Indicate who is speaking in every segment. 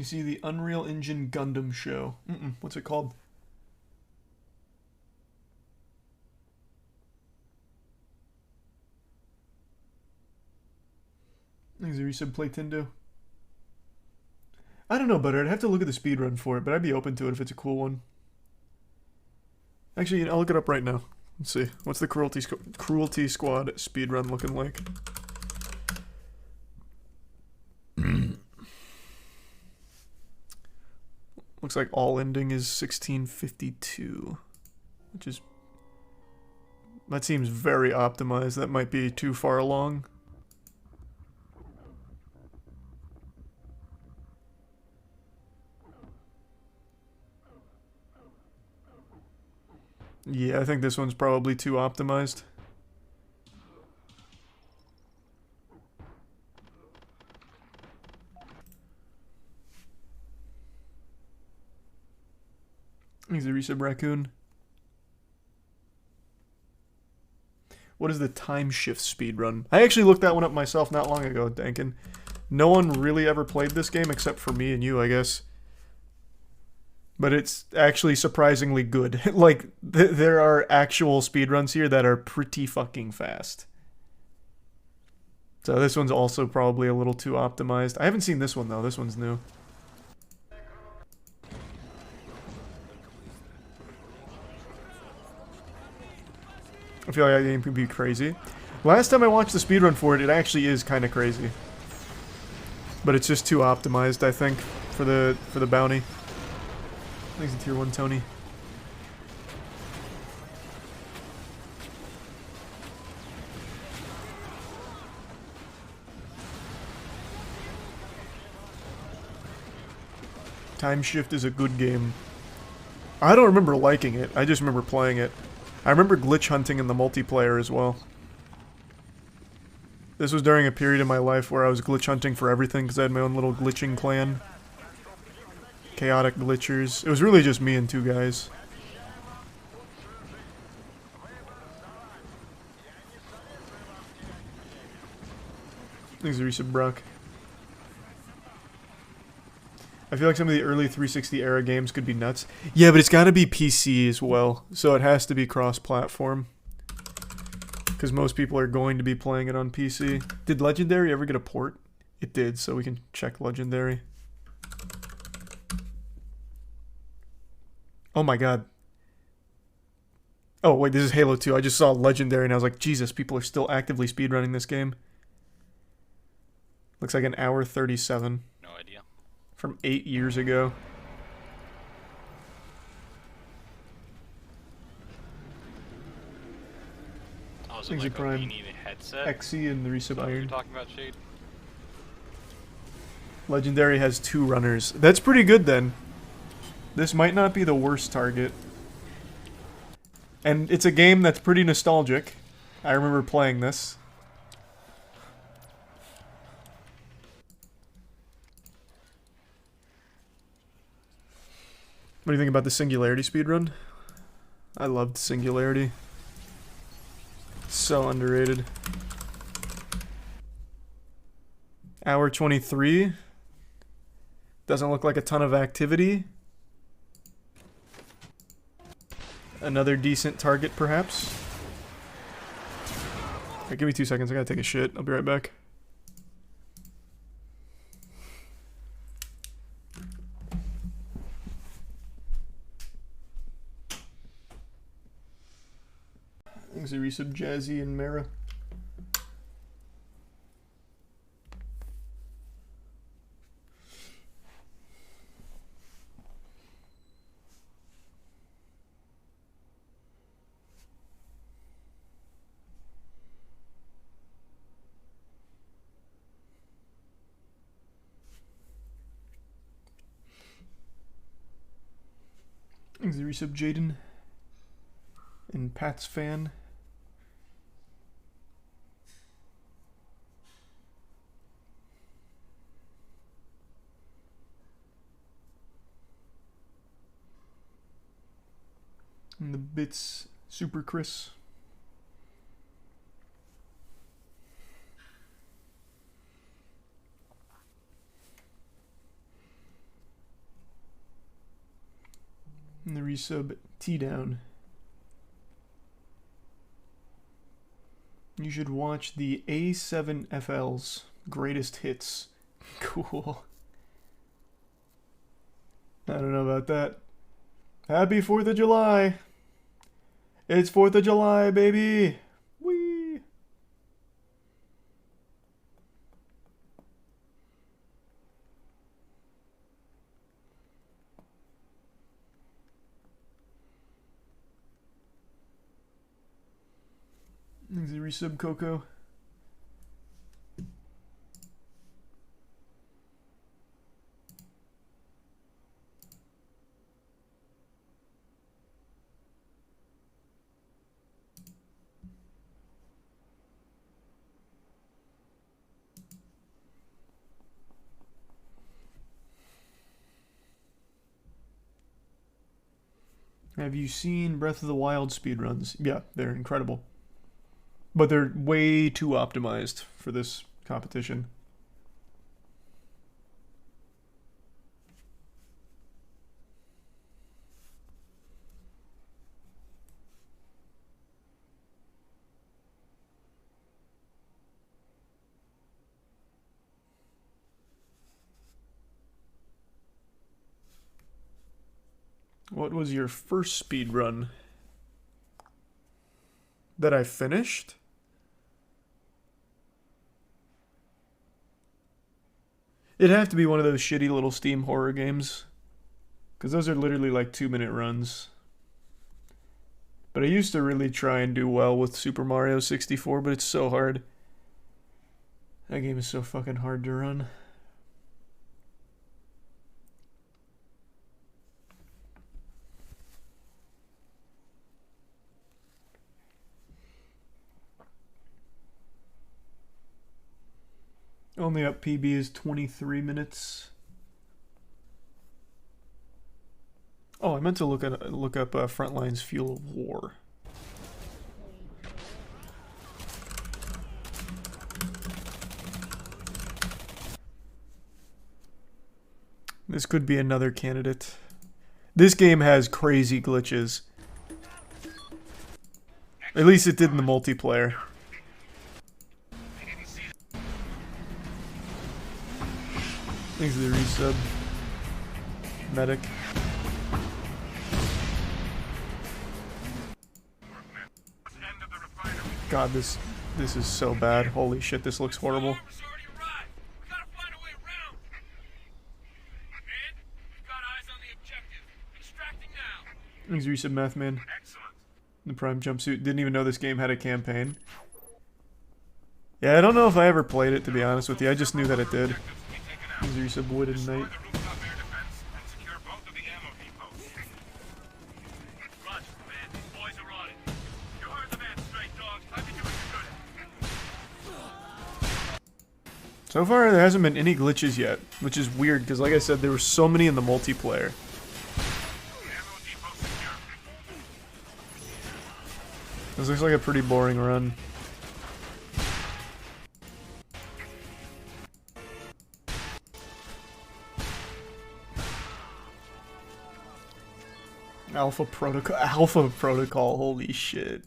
Speaker 1: You see the Unreal Engine Gundam show. What's it called? Thanks, Resub Playtendo. I don't know, but I'd have to look at the speedrun for it, but I'd be open to it if it's a cool one. Actually, I'll look it up right now. Let's see. What's the Cruelty Squad speedrun looking like? Looks like all ending is 1652, which is... That seems very optimized. That might be too far along. Yeah, I think this one's probably too optimized. He's a resub raccoon. What is the time shift speedrun? I actually looked that one up myself not long ago, Dankin. No one really ever played this game except for me and you, I guess. But it's actually surprisingly good. Like, there are actual speedruns here that are pretty fucking fast. So this one's also probably a little too optimized. I haven't seen this one, though. This one's new. I feel like that game could be crazy. Last time I watched the speedrun for it, it actually is kind of crazy. But it's just too optimized, I think, for the bounty. Thanks to tier 1 Tony. Time Shift is a good game. I don't remember liking it, I just remember playing it. I remember glitch hunting in the multiplayer as well. This was during a period in my life where I was glitch hunting for everything because I had my own little glitching clan. Chaotic glitchers. It was really just me and two guys. Thanks, Resub Brock. I feel like some of the early 360 era games could be nuts. Yeah, but it's gotta be PC as well, so it has to be cross-platform. Because most people are going to be playing it on PC. Did Legendary ever get a port? It did, so we can check Legendary. Oh my god. Oh wait, this is Halo 2. I just saw Legendary and I was like, Jesus, people are still actively speedrunning this game. Looks like an hour 37.
Speaker 2: No idea.
Speaker 1: From 8 years ago.
Speaker 2: Oh, is it like
Speaker 1: Prime.
Speaker 2: you need a headset?
Speaker 1: XC and the resub Iron.
Speaker 2: You're talking about, Shade?
Speaker 1: Legendary has 2 runners. That's pretty good then. This might not be the worst target. And it's a game that's pretty nostalgic. I remember playing this. What do you think about the Singularity speedrun? I loved Singularity. So underrated. Hour 23. Doesn't look like a ton of activity. Another decent target, perhaps. Okay, give me 2 seconds. I gotta take a shit. I'll be right back. Thanks, Resub, Jazzy, and Mara. Thanks, Resub, Jaden. And Pat's fan. And the bits, Super Chris. And the resub T down. You should watch the A7FL's greatest hits. Cool. I don't know about that. Happy 4th of July! It's 4th of July, baby! Whee! Thanks, resub Coco. Have you seen Breath of the Wild speedruns? Yeah, they're incredible. But they're way too optimized for this competition. What was your first speed run that I finished? It'd have to be one of those shitty little Steam horror games, because those are literally like 2-minute runs. But I used to really try and do well with Super Mario 64, but it's so hard. That game is so fucking hard to run. Only up PB is 23 minutes. Oh, I meant to look up Frontline's Fuel of War. This could be another candidate. This game has crazy glitches. At least it did in the multiplayer. Thanks for the resub. Medic. God, this is so bad. Holy shit, this looks horrible. Thanks for resub, Math Man. The Prime Jumpsuit. Didn't even know this game had a campaign. Yeah, I don't know if I ever played it, to be honest with you. I just knew that it did. Thanks for resub, Wooden Knight. So far, there hasn't been any glitches yet, which is weird, because like I said, there were so many in the multiplayer. This looks like a pretty boring run. Alpha Protocol, holy shit.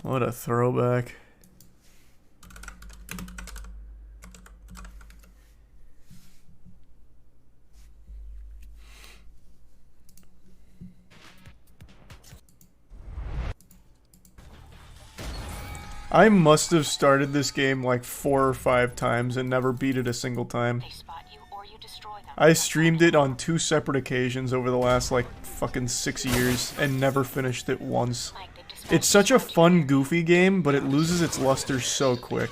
Speaker 1: What a throwback. I must have started this game like 4 or 5 times and never beat it a single time. I streamed it on 2 separate occasions over the last like fucking 6 years and never finished it once. It's such a fun, goofy game, but it loses its luster so quick.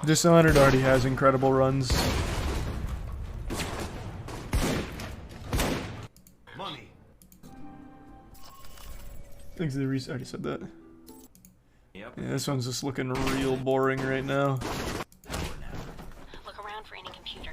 Speaker 1: Dishonored already has incredible runs.
Speaker 3: Money.
Speaker 1: Thanks to the reset. I already said that.
Speaker 3: Yep.
Speaker 1: Yeah, this one's just looking real boring right now.
Speaker 3: Look around for any computer.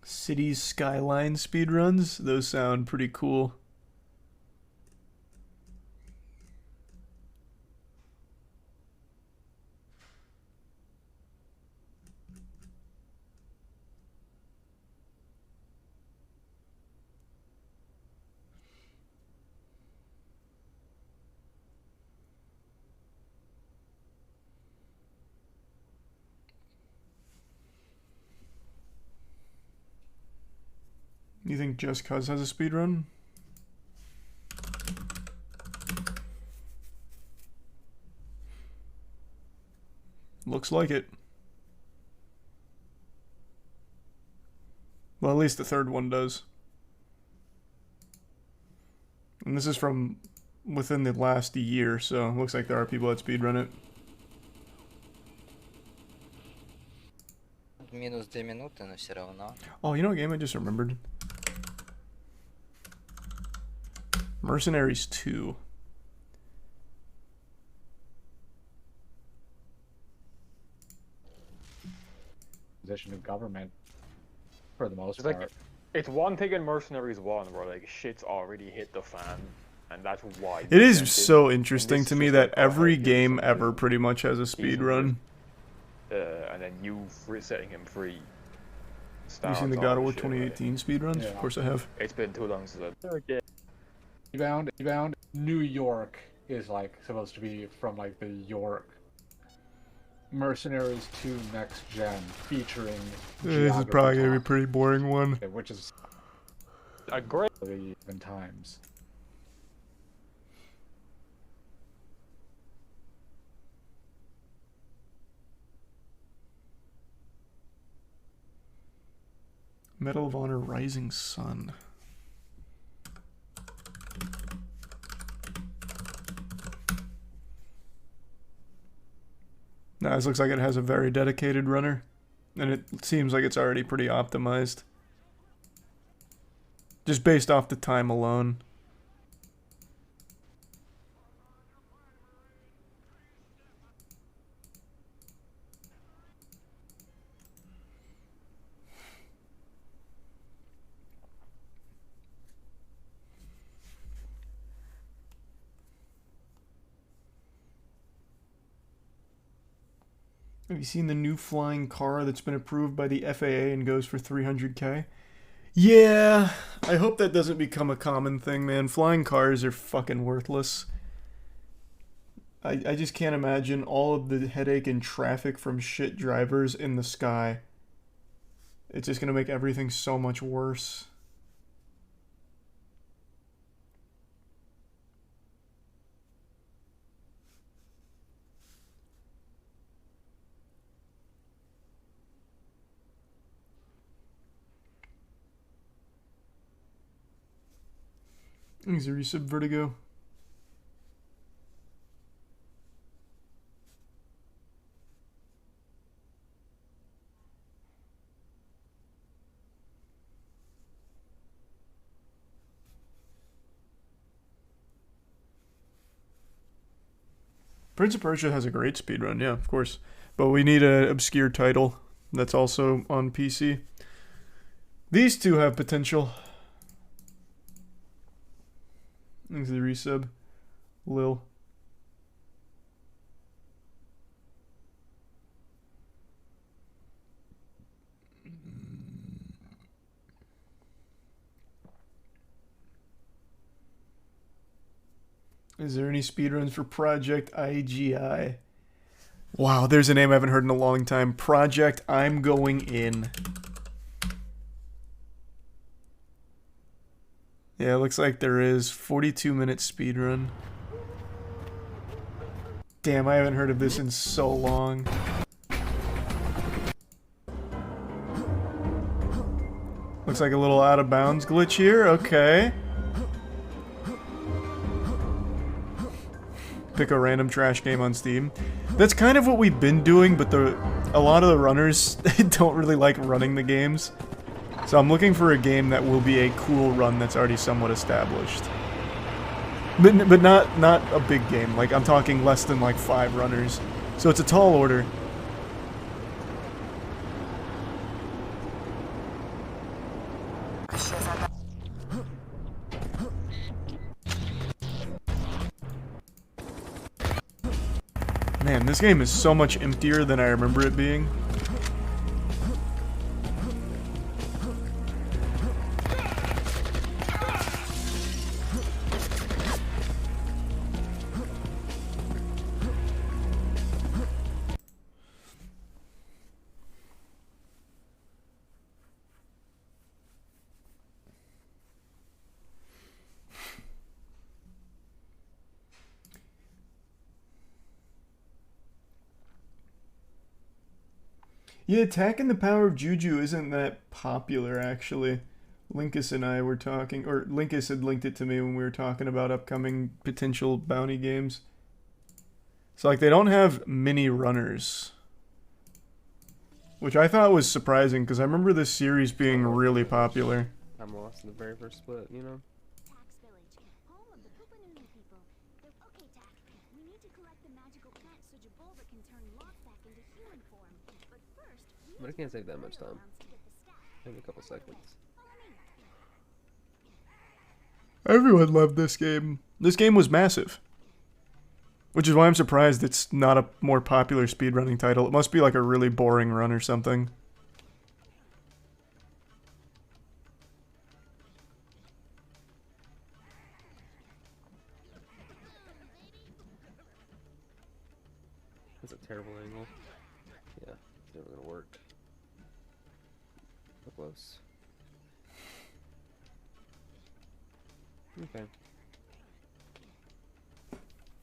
Speaker 1: Cities Skyline speedruns, those sound pretty cool. You think Just Cause has a speedrun? Looks like it. Well, at least the third one does. And this is from within the last year, so it looks like there are people that speedrun it.
Speaker 4: Минус 2 минуты, но все равно.
Speaker 1: Oh, you know what game I just remembered? Mercenaries 2.
Speaker 5: Position of government, for the most
Speaker 6: It's like-
Speaker 5: part.
Speaker 6: It's one thing in Mercenaries 1 where like shit's already hit the fan, and that's why.
Speaker 1: It is
Speaker 6: they
Speaker 1: so
Speaker 6: didn't-
Speaker 1: interesting
Speaker 6: and
Speaker 1: to
Speaker 6: this
Speaker 1: me
Speaker 6: is
Speaker 1: that
Speaker 6: like, oh,
Speaker 1: every
Speaker 6: hey,
Speaker 1: game
Speaker 6: here's
Speaker 1: ever
Speaker 6: something
Speaker 1: pretty much has a speedrun.
Speaker 6: and then you setting him free.
Speaker 1: You seen the God of War 2018 speedruns?
Speaker 5: Yeah.
Speaker 1: Of course I have.
Speaker 6: It's been too long since I.
Speaker 5: Rebound. New York is like supposed to be from like the York. Mercenaries 2 Next Gen featuring.
Speaker 1: This is probably gonna be a
Speaker 5: Geography
Speaker 1: pretty boring one.
Speaker 5: Talk, which is
Speaker 6: A great.
Speaker 5: even times.
Speaker 1: Medal of Honor Rising Sun. Now this looks like it has a very dedicated runner. And it seems like it's already pretty optimized. Just based off the time alone. Have you seen the new flying car that's been approved by the FAA and goes for 300K? Yeah, I hope that doesn't become a common thing, man. Flying cars are fucking worthless. I just can't imagine all of the headache and traffic from shit drivers in the sky. It's just gonna make everything so much worse. Is there resub Vertigo? Prince of Persia has a great speedrun, yeah, of course. But we need an obscure title that's also on PC. These two have potential. Thanks for the resub, Lil. Is there any speedruns for Project IGI? Wow, there's a name I haven't heard in a long time. Project I'm Going In. Yeah, it looks like there is 42-minute speedrun. Damn, I haven't heard of this in so long. Looks like a little out of bounds glitch here. Okay. Pick a random trash game on Steam. That's kind of what we've been doing, but a lot of the runners don't really like running the games. So I'm looking for a game that will be a cool run that's already somewhat established. But not a big game. Like, I'm talking less than like 5 runners. So it's a tall order. Man, this game is so much emptier than I remember it being. Yeah, Attacking the Power of Juju isn't that popular, actually. Linkus and I were talking, or Linkus had linked it to me when we were talking about upcoming potential bounty games. So, like, they don't have mini runners. Which I thought was surprising, because I remember this series being really popular.
Speaker 7: I'm lost in the very first split, you know?
Speaker 8: Tax Village, home of the Pupanunu people. Okay, Tax, we need to collect the magical plant so Jabulba can turn Lockback into human form. But first, we
Speaker 7: But I can't save that much time.
Speaker 8: to get the staff.
Speaker 7: Maybe a couple seconds.
Speaker 1: Everyone loved this game. This game was massive. Which is why I'm surprised it's not a more popular speedrunning title. It must be like a really boring run or something.
Speaker 7: That's a terrible angle. Yeah, it's never gonna work. So close. Okay.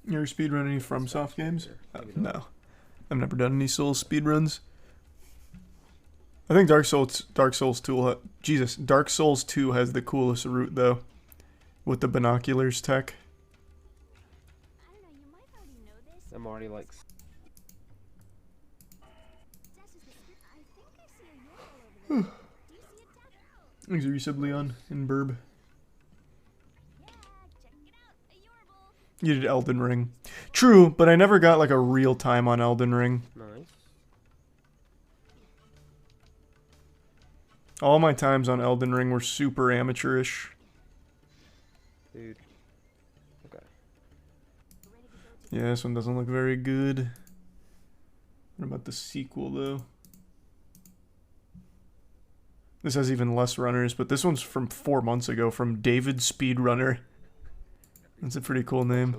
Speaker 1: You ever speedrun any FromSoft games?
Speaker 7: Maybe not.
Speaker 1: No. I've never done any Souls speedruns. I think Dark Souls 2 Dark Souls 2 has the coolest route though. With the binoculars tech.
Speaker 8: I don't know, you might already know this.
Speaker 7: I'm already like.
Speaker 8: Jess is the script. I think I see a URL over there. Do you see it, Tax?
Speaker 1: Thanks, Resub Leon in Burb.
Speaker 8: Yeah, check it out. A URL.
Speaker 1: You did Elden Ring. True, but I never got like a real time on Elden Ring.
Speaker 7: Nice.
Speaker 1: All my times on Elden Ring were super amateurish.
Speaker 7: Dude. Okay.
Speaker 1: Yeah, this one doesn't look very good. What about the sequel, though? This has even less runners, but this one's from 4 months ago, from David Speedrunner. That's a pretty cool name.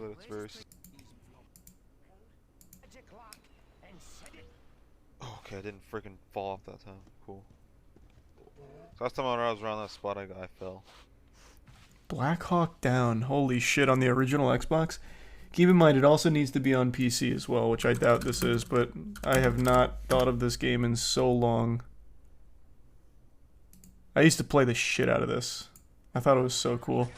Speaker 9: Okay, I didn't freaking fall off that time. Cool. Last time I was around that spot, I fell.
Speaker 1: Black Hawk Down. Holy shit, on the original Xbox? Keep in mind, it also needs to be on PC as well, which I doubt this is, but I have not thought of this game in so long. I used to play the shit out of this. I thought it was so cool.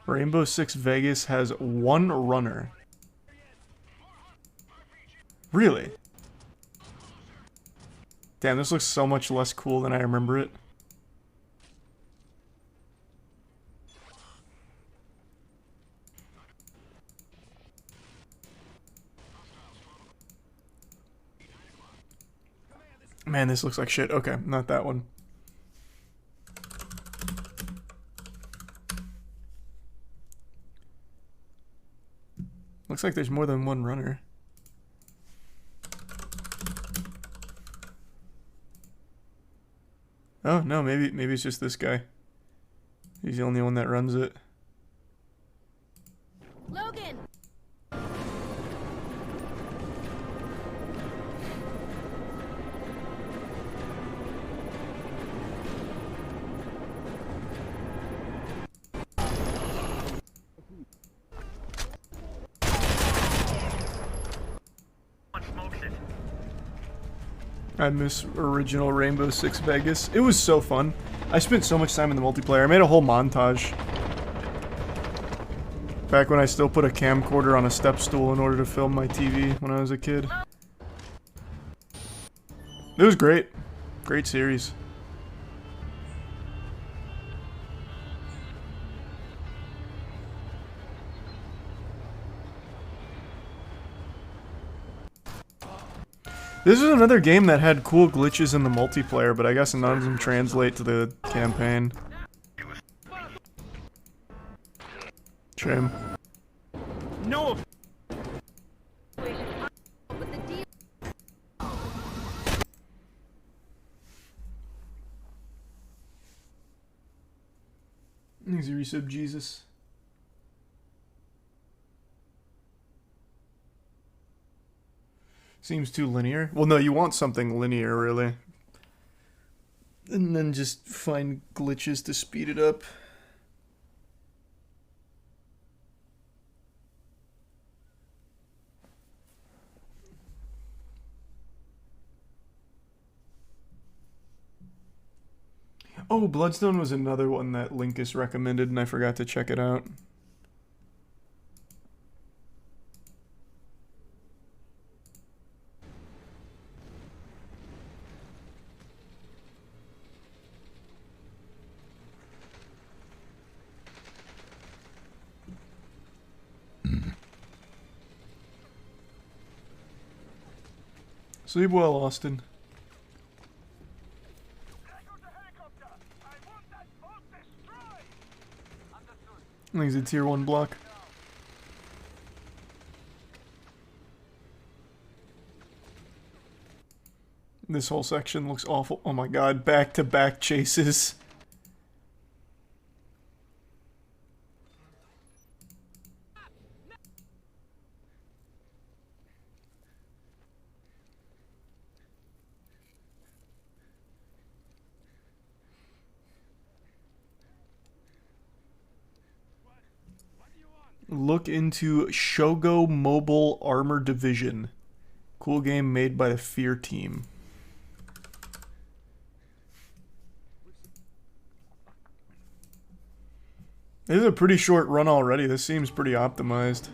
Speaker 1: Rainbow Six Vegas has 1 runner. Really? Damn, this looks so much less cool than I remember it. Man, this looks like shit. Okay, not that one. Looks like there's more than 1 runner. Oh, no, maybe it's just this guy. He's the only one that runs it.
Speaker 8: Logan!
Speaker 1: I miss original Rainbow Six Vegas. It was so fun. I spent so much time in the multiplayer. I made a whole montage. Back when I still put a camcorder on a step stool in order to film my TV when I was a kid. It was great. Great series. This is another game that had cool glitches in the multiplayer, but I guess none of them translate to the campaign. Shame.
Speaker 7: No.
Speaker 1: Thanks, resub Jesus. Seems too linear. Well, no, you want something linear, really. And then just find glitches to speed it up. Oh, Bloodstone was another one that Linkus recommended, and I forgot to check it out. Sleep well, Austin. I think it's a tier 1 block. This whole section looks awful. Oh my god, back-to-back chases. Look into Shogo Mobile Armor Division. Cool game made by the Fear team. This is a pretty short run already. This seems pretty optimized.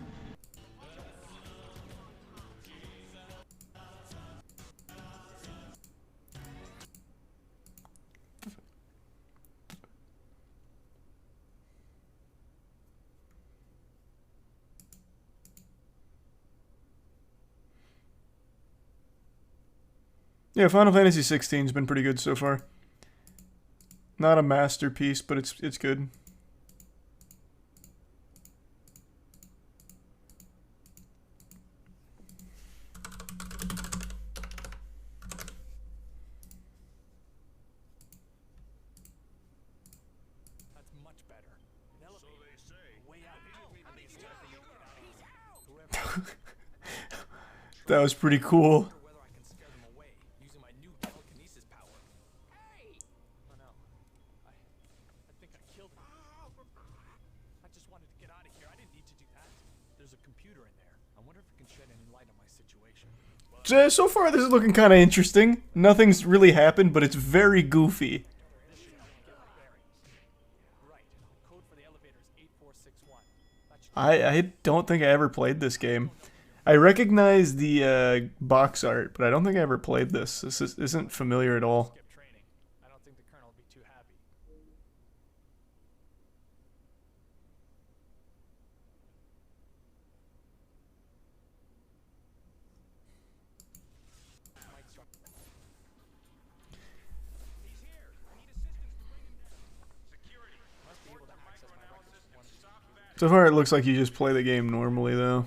Speaker 1: Yeah, Final Fantasy 16's been pretty good so far. Not a masterpiece, but it's good. That was pretty cool. So far, this is looking kind of interesting. Nothing's really happened, but it's very goofy. I don't think I ever played this game. I recognize the box art, but I don't think I ever played this. This isn't familiar at all. So far, it looks like you just play the game normally, though.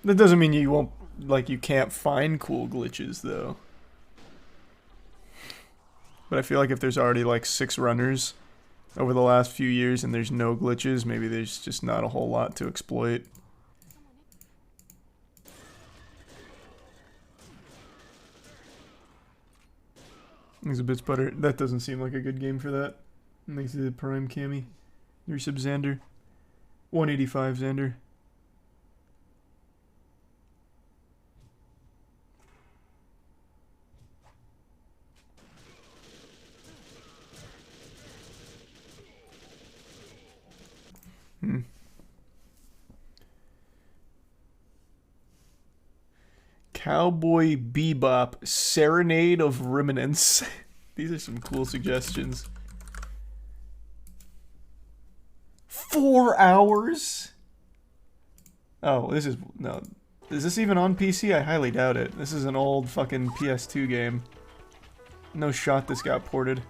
Speaker 1: That doesn't mean you won't, like, you can't find cool glitches, though. But I feel like if there's already, like, 6 runners over the last few years and there's no glitches, maybe there's just not a whole lot to exploit. Thanks a bit, Sputter. That doesn't seem like a good game for that. Thanks to the Prime Cammy. Your sub Xander. 185 Xander. Cowboy Bebop Serenade of Remnants. These are some cool suggestions. 4 hours? Oh, this is... No. Is this even on PC? I highly doubt it. This is an old fucking PS2 game. No shot this got ported.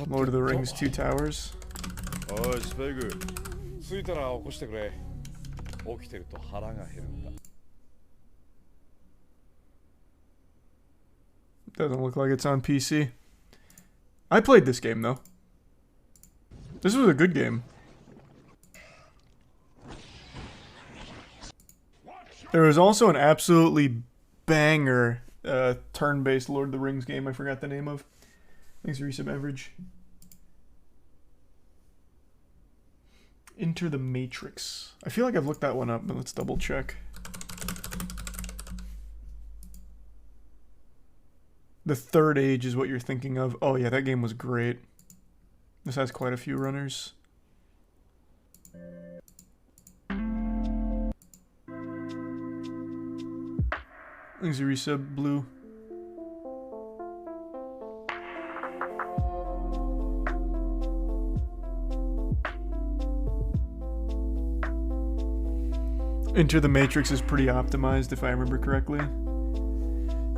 Speaker 1: Lord of the Rings 2 Towers.
Speaker 10: おいスペグ着いたら起こしてくれ起きてると腹が減るんだ
Speaker 1: Doesn't look like it's on PC. I played this game though. This was a good game. There was also an absolutely banger turn-based Lord of the Rings game I forgot the name of. Thanks for resub average. Enter the Matrix. I feel like I've looked that one up, but let's double check. The Third Age is what you're thinking of. Oh yeah, that game was great. This has quite a few runners. Thanks for resub, Blue. Enter the Matrix is pretty optimized if I remember correctly.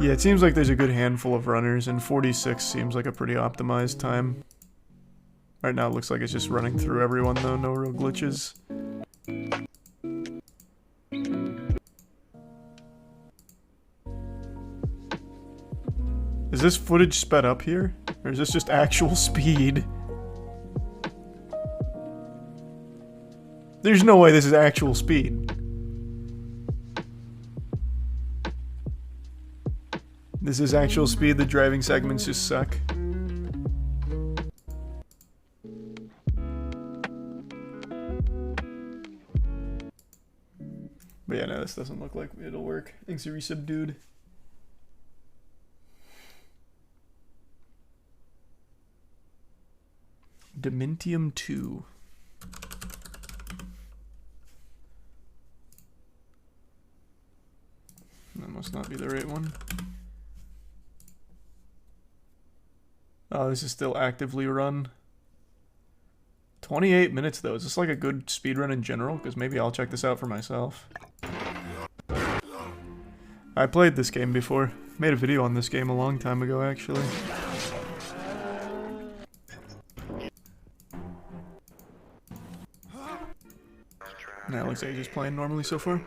Speaker 1: Yeah, it seems like there's a good handful of runners, and 46 seems like a pretty optimized time. Right now it looks like it's just running through everyone though, no real glitches. Is this footage sped up here? Or is this just actual speed? There's no way this is actual speed. This is actual speed, the driving segments just suck. But yeah, no, this doesn't look like it'll work. Thanks for resub, dude. Dementium 2. That must not be the right one. Oh, this is still actively run. 28 minutes though. Is this like a good speedrun in general? Because maybe I'll check this out for myself. I played this game before. Made a video on this game a long time ago, actually. Nah, it looks like he's just playing normally so far.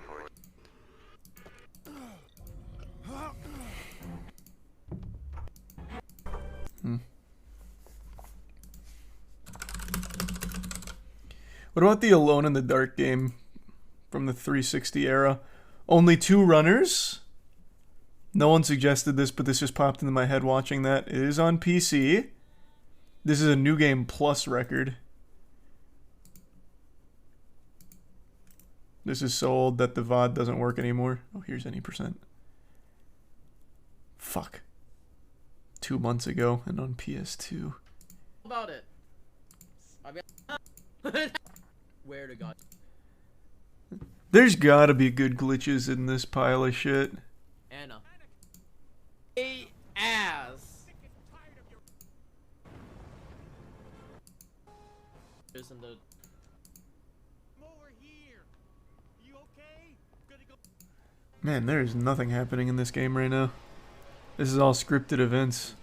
Speaker 1: What about the Alone in the Dark game from the 360 era? Only 2 runners? No one suggested this, but this just popped into my head watching that. It is on PC. This is a New Game Plus record. This is so old that the VOD doesn't work anymore. Oh, here's any percent. Fuck. 2 months ago and on PS2.
Speaker 11: About it. I mean, where to God?
Speaker 1: There's gotta be good glitches in this pile of shit.
Speaker 11: Anna. Hey, ass. Isn't the
Speaker 1: Man, there is nothing happening in this game right now. This is all scripted events.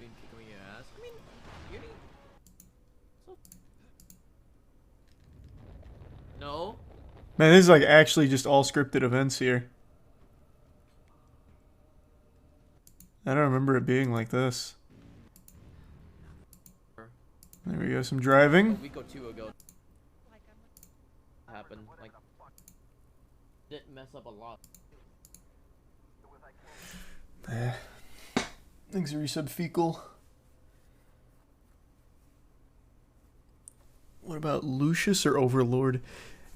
Speaker 11: No.
Speaker 1: Man, this is like actually just all scripted events here. I don't remember it being like this. There we go, some driving.
Speaker 11: A week or 2 ago. Happened. Like, didn't mess up a lot.
Speaker 1: Thanks for resub fecal. What about Lucius or Overlord?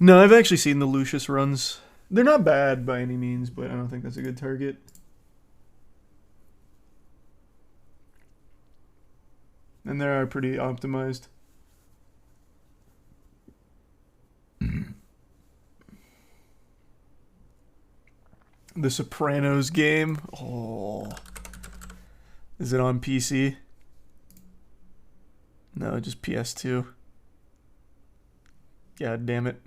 Speaker 1: No, I've actually seen the Lucius runs. They're not bad by any means, but I don't think that's a good target. And they are pretty optimized. The Sopranos game. Oh. Is it on PC? No, just PS2. God damn it.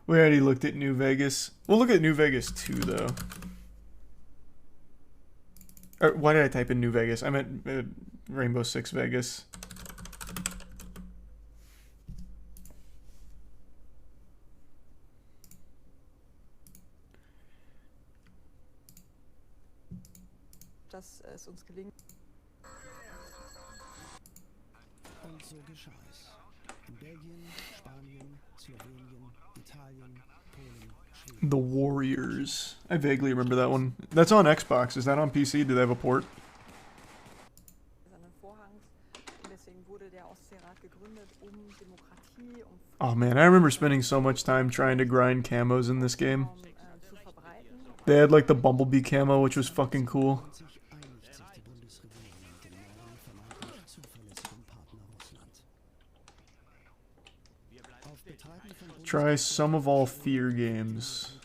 Speaker 1: We already looked at New Vegas. We'll look at New Vegas 2, though. Or, why did I type in New Vegas? I meant Rainbow Six Vegas.
Speaker 12: Dass es uns gelingt.
Speaker 13: Und so geschah es. In Belgien, Spanien, Slowenien, Italien, Polen, Schweden.
Speaker 1: The Warriors. I vaguely remember that one. That's on Xbox. Is that on PC? Do they have a port? Oh man, I remember spending so much time trying to grind camos in this game. They had like the Bumblebee camo, which was fucking cool. Try Sum of All Fear games.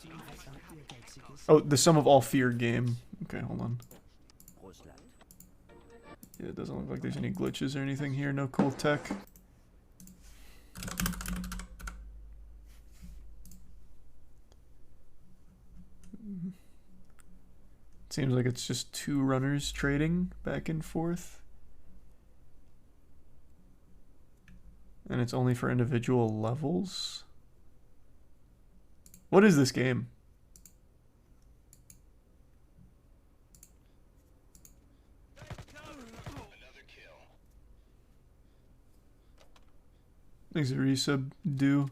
Speaker 1: Oh, the Sum of All Fear game. Okay, hold on. Yeah, it doesn't look like there's any glitches or anything here. No cool tech. Seems like it's just two runners trading back and forth. And it's only for individual levels. What is this game? Thanks, resub do.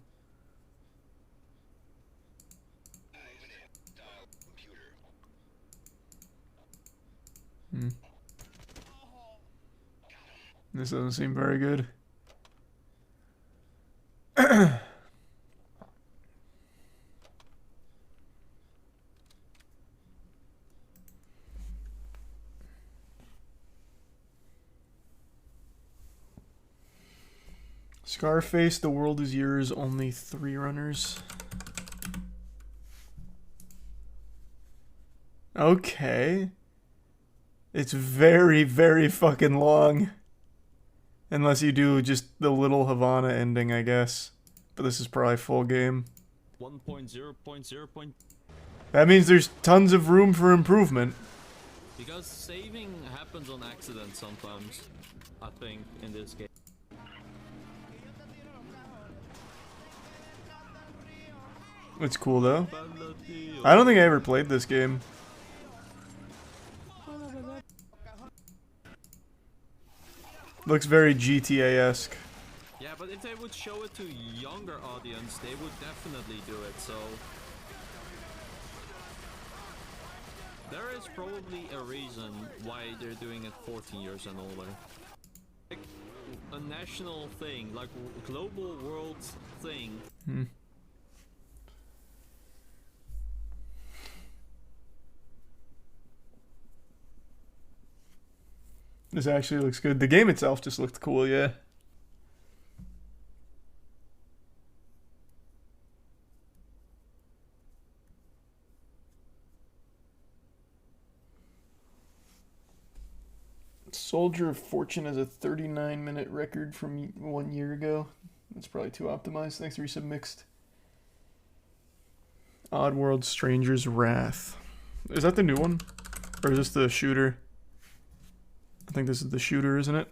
Speaker 1: This doesn't seem very good. Scarface, The World Is Yours, only 3 runners. Okay. It's very, very fucking long. Unless you do just the Little Havana ending, I guess. But this is probably full game.
Speaker 14: 1.0.0.
Speaker 1: That means there's tons of room for improvement.
Speaker 14: Because saving happens on accident sometimes, I think, in this game.
Speaker 1: It's cool though. I don't think I ever played this game. Looks very GTA-esque.
Speaker 14: Yeah, but if they would show it to younger audience, they would definitely do it, so... There is probably a reason why they're doing it 14 years and older. Like, a national thing, like global world thing.
Speaker 1: This actually looks good. The game itself just looked cool, yeah. Soldier of Fortune has a 39-minute record from 1 year ago. That's probably too optimized. Thanks, Resub Mixed. Oddworld Stranger's Wrath. Is that the new one? Or is this the shooter? I think this is the shooter, isn't it?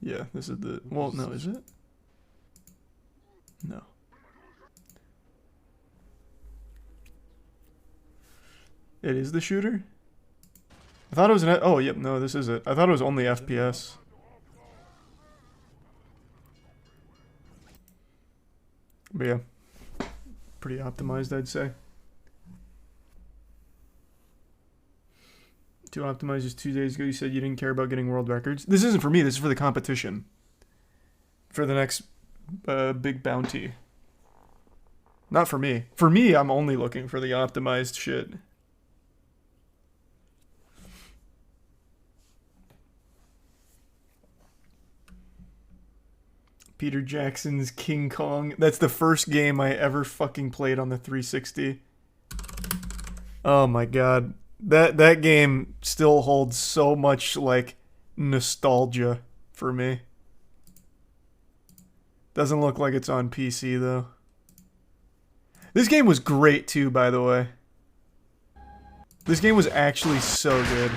Speaker 1: Yeah, this is the... Well, no, is it? No. It is the shooter? I thought it was an... Oh, yep, no, this is it. I thought it was only FPS. But yeah. Pretty optimized, I'd say. Too optimized just 2 days ago. You said you didn't care about getting world records. This isn't for me. This is for the competition. For the next big bounty. Not for me. For me, I'm only looking for the optimized shit. Peter Jackson's King Kong. That's the first game I ever fucking played on the 360. Oh my god. That game still holds so much, like, nostalgia for me. Doesn't look like it's on PC, though. This game was great, too, by the way. This game was actually so good.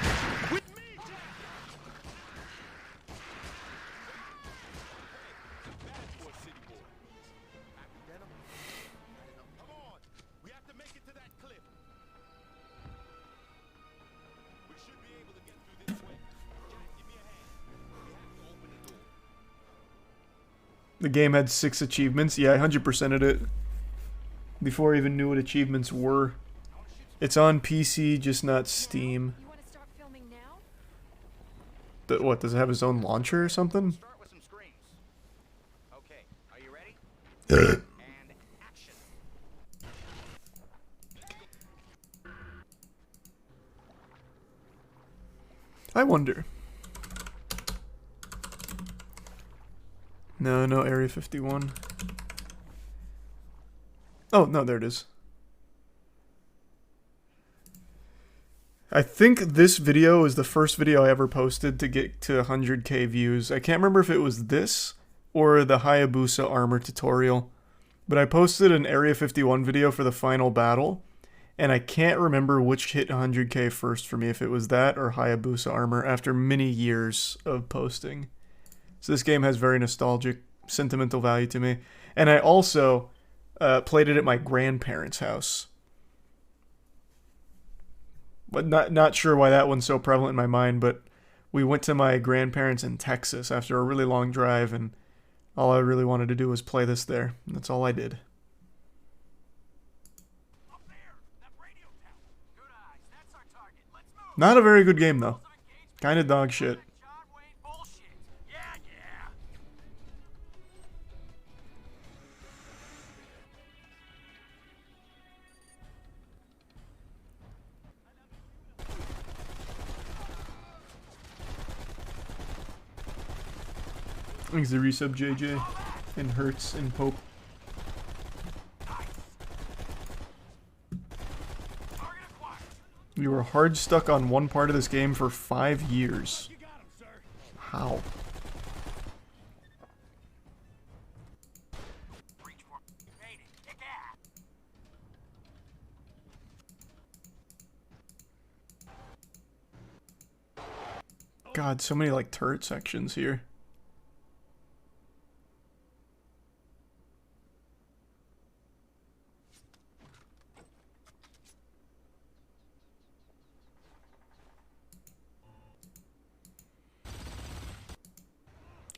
Speaker 1: The game had 6 achievements. Yeah, I 100%ed it before I even knew what achievements were. It's on PC, just not Steam. What, does it have its own launcher or something? I wonder. No, no Area 51. Oh, no, there it is. I think this video is the first video I ever posted to get to 100k views. I can't remember if it was this or the Hayabusa armor tutorial, but I posted an Area 51 video for the final battle, and I can't remember which hit 100k first for me, if it was that or Hayabusa armor, after many years of posting. So this game has very nostalgic, sentimental value to me. And I also played it at my grandparents' house. But not sure why that one's so prevalent in my mind, but we went to my grandparents in Texas after a really long drive, and all I really wanted to do was play this there. That's all I did. Not a very good game, though. Kind of dog shit. Thanks the resub, JJ, and Hertz, and Pope. We were hard stuck on one part of this game for 5 years. How? God, so many like turret sections here.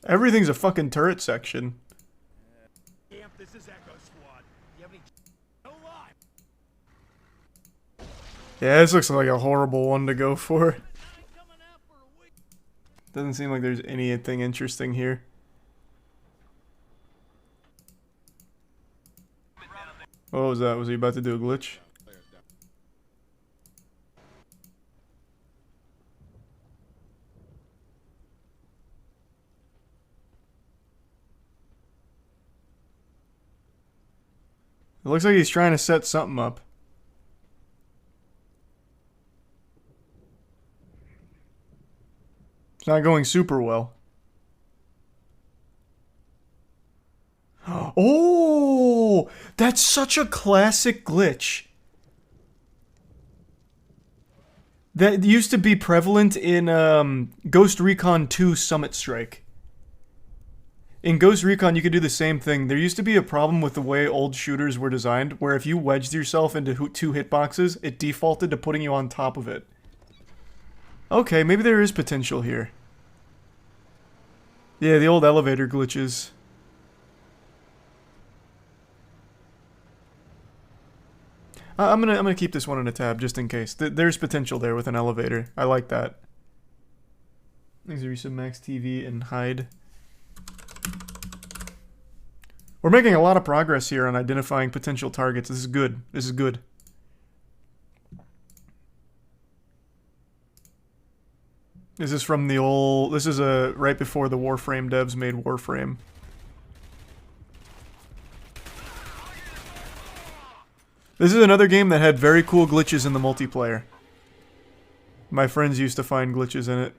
Speaker 1: Everything's a fucking turret section.
Speaker 15: This is Echo Squad. You have any
Speaker 1: Yeah, this looks like a horrible one to go for. Doesn't seem like there's anything interesting here. What was that? Was he about to do a glitch? It looks like he's trying to set something up. It's not going super well. Oh, that's such a classic glitch. That used to be prevalent in Ghost Recon 2 Summit Strike. In Ghost Recon, you could do the same thing. There used to be a problem with the way old shooters were designed, where if you wedged yourself into 2 hitboxes, it defaulted to putting you on top of it. Okay, maybe there is potential here. Yeah, the old elevator glitches. I'm gonna keep this one in a tab just in case. There's potential there with an elevator. I like that. Thanks for some Max TV and hide. We're making a lot of progress here on identifying potential targets. This is good. This is good. This is from the old... This is right before the Warframe devs made Warframe. This is another game that had very cool glitches in the multiplayer. My friends used to find glitches in it.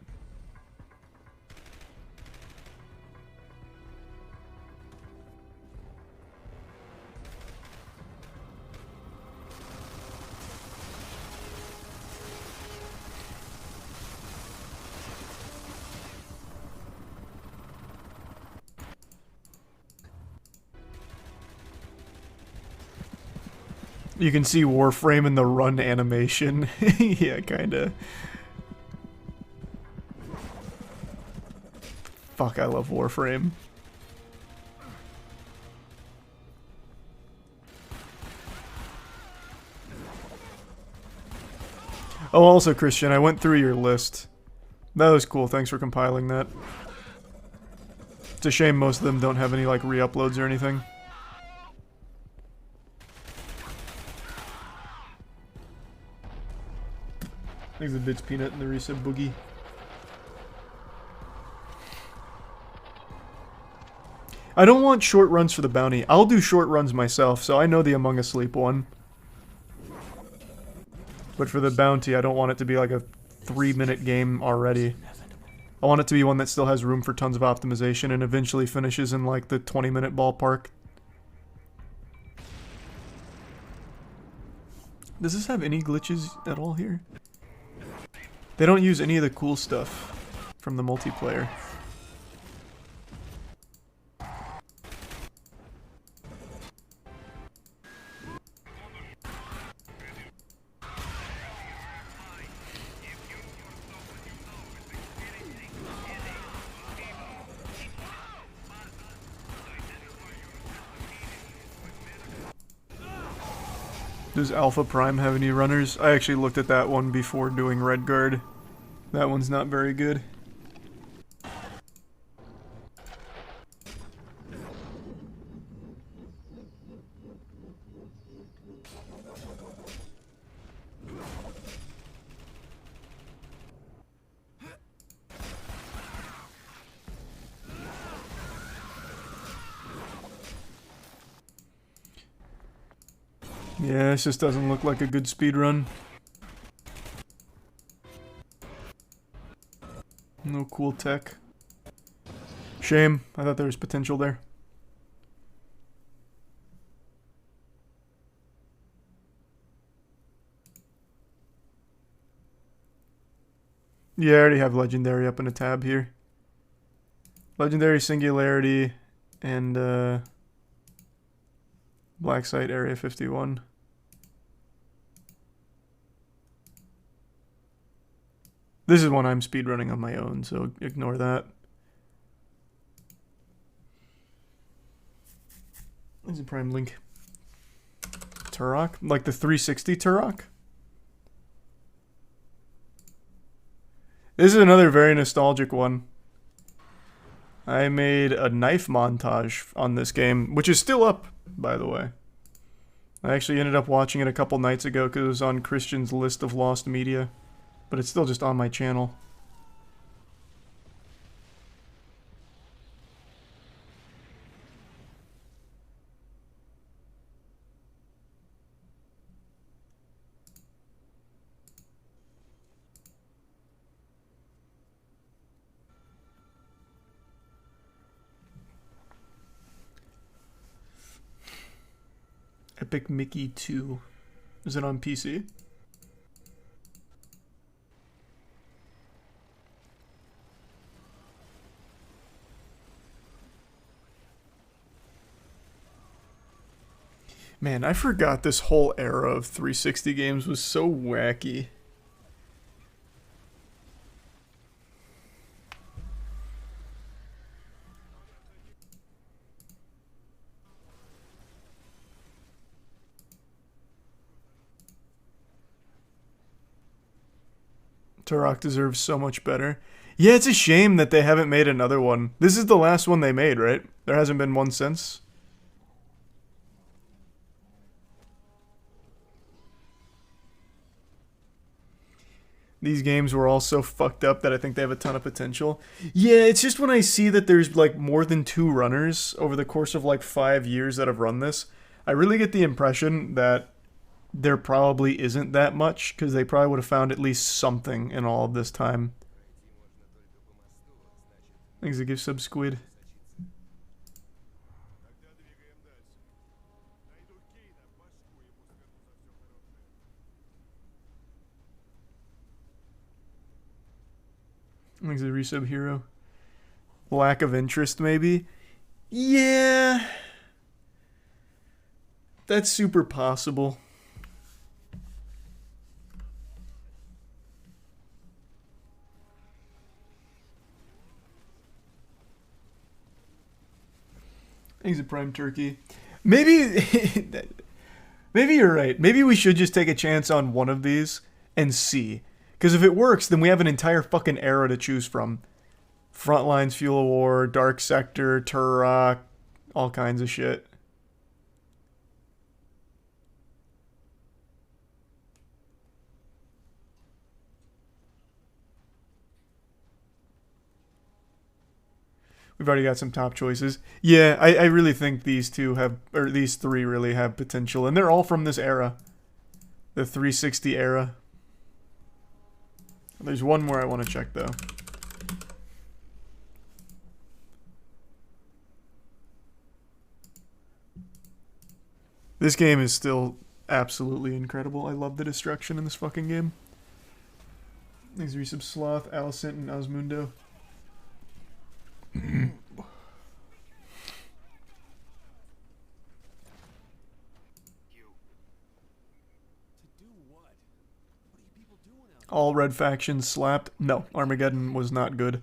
Speaker 1: You can see Warframe in the run animation. Yeah, kinda. Fuck, I love Warframe. Oh, also, Christian, I went through your list. That was cool, thanks for compiling that. It's a shame most of them don't have any, like, re-uploads or anything. Thanks the Bits Peanut and the Reset Boogie. I don't want short runs for the bounty. I'll do short runs myself, so I know the Among Us Sleep one. But for the bounty, I don't want it to be like a 3-minute game already. I want it to be one that still has room for tons of optimization and eventually finishes in like the 20-minute ballpark. Does this have any glitches at all here? They don't use any of the cool stuff from the multiplayer. Does Alpha Prime have any runners? I actually looked at that one before doing Redguard. That one's not very good. Yeah, this just doesn't look like a good speedrun. No cool tech. Shame. I thought there was potential there. Yeah, I already have Legendary up in a tab here. Legendary Singularity and Black Site Area 51. This is one I'm speedrunning on my own, so ignore that. There's a Prime link. Turok? Like the 360 Turok? This is another very nostalgic one. I made a knife montage on this game, which is still up, by the way. I actually ended up watching it a couple nights ago because it was on Christian's list of lost media. But it's still just on my channel. Epic Mickey 2. Is it on PC? Man, I forgot this whole era of 360 games was so wacky. Turok deserves so much better. Yeah, it's a shame that they haven't made another one. This is the last one they made, right? There hasn't been one since. These games were all so fucked up that I think they have a ton of potential. Yeah, it's just when I see that there's like more than 2 runners over the course of like 5 years that have run this, I really get the impression that there probably isn't that much, because they probably would have found at least something in all of this time. Thanks to give sub squid. Thanks to resub hero. Lack of interest, maybe? Yeah. That's super possible. Thanks to Prime Turkey. Maybe maybe you're right. Maybe we should just take a chance on one of these and see. Because if it works, then we have an entire fucking era to choose from. Frontlines, Fuel of War, Dark Sector, Turok, all kinds of shit. We've already got some top choices. Yeah, I really think these two have, or these three really have potential. And they're all from this era. The 360 era. There's one more I want to check, though. This game is still absolutely incredible. I love the destruction in this fucking game. Thanks to Resub Sloth, Alicent, and Osmundo. All red factions slapped. No, Armageddon was not good.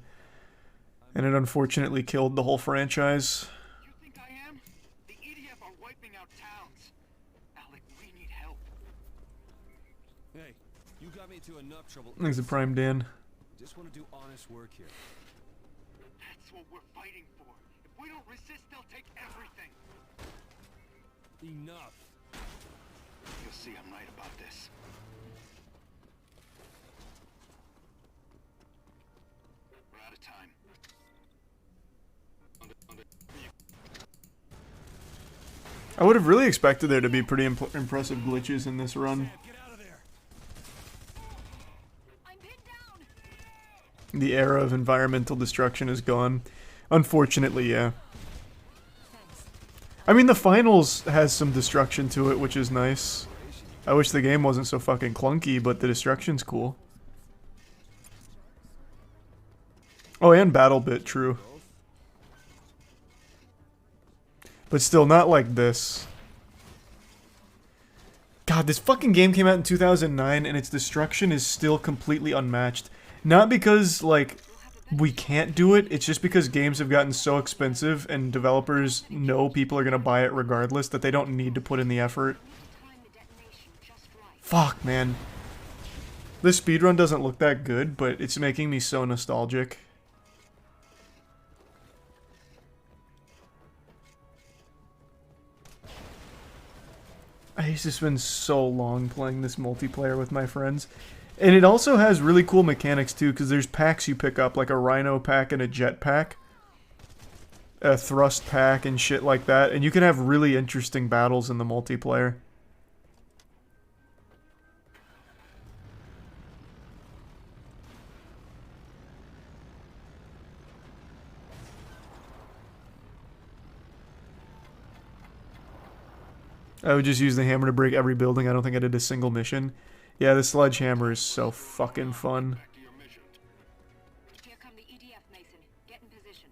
Speaker 1: And it unfortunately killed the whole franchise.
Speaker 15: You think I am? The EDF are wiping out towns. Alec, we need help.
Speaker 10: Hey, you got me into enough trouble.
Speaker 1: Thanks to Prime Dan.
Speaker 10: Just want to do honest work here.
Speaker 15: That's what we're fighting for. If we don't resist, they'll take everything.
Speaker 10: Enough.
Speaker 15: You'll see I'm right about this. We're out of time.
Speaker 1: I would have really expected there to be pretty impressive glitches in this run. The era of environmental destruction is gone. Unfortunately, yeah. I mean, the finals has some destruction to it, which is nice. I wish the game wasn't so fucking clunky, but the destruction's cool. Oh, and BattleBit, true. But still, not like this. God, this fucking game came out in 2009, and its destruction is still completely unmatched. Not because, like, we can't do it, it's just because games have gotten so expensive, and developers know people are gonna buy it regardless, that they don't need to put in the effort. Fuck, man. This speedrun doesn't look that good, but it's making me so nostalgic. I used to spend so long playing this multiplayer with my friends. And it also has really cool mechanics too, because there's packs you pick up, like a Rhino pack and a Jet pack. A Thrust pack and shit like that. And you can have really interesting battles in the multiplayer. I would just use the hammer to break every building. I don't think I did a single mission. Yeah, the sledgehammer is so fucking fun.
Speaker 3: Here come the EDF, Mason. Get in position.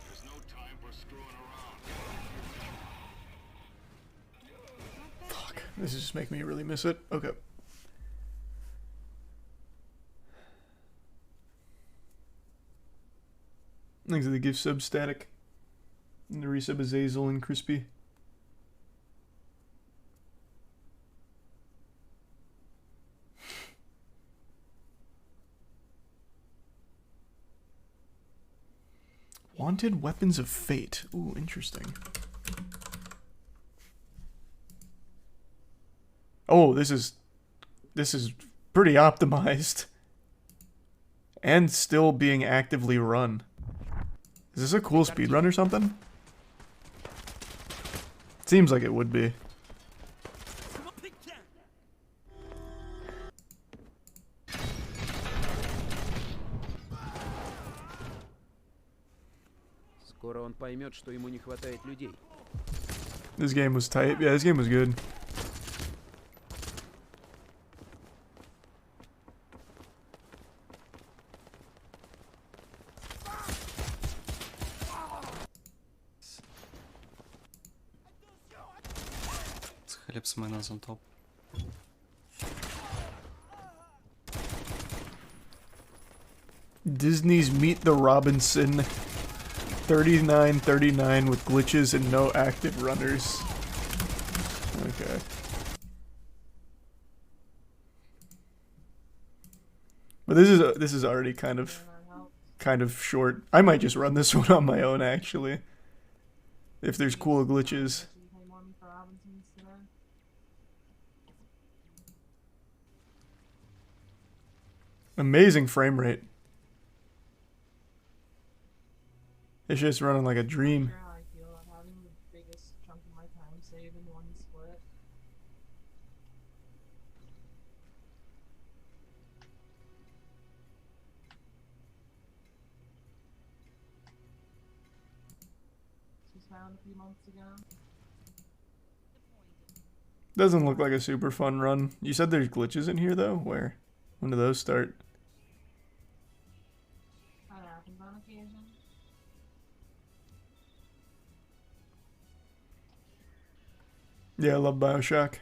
Speaker 15: There's no time for screwing around.
Speaker 1: Fuck. This is just making me really miss it. Okay. Thanks to the gift sub static. And the resub is Azazel and Crispy. Wanted Weapons of Fate. Ooh, interesting. Oh, this is pretty optimized. And still being actively run. Is this a cool speedrun or something? Seems like it would be.
Speaker 16: Скоро он поймет, что ему не хватает людей.
Speaker 1: This game was tight. Yeah, this game was good.
Speaker 17: Helips miners on top.
Speaker 1: Disney's Meet the Robinson 3939 with glitches and no active runners. Okay. But this is already kind of short. I might just run this one on my own actually. If there's cool glitches. Amazing frame rate. It's just running like a dream. Doesn't look like a super fun run. You said there's glitches in here though? Where? When do those start? Yeah, I love BioShock.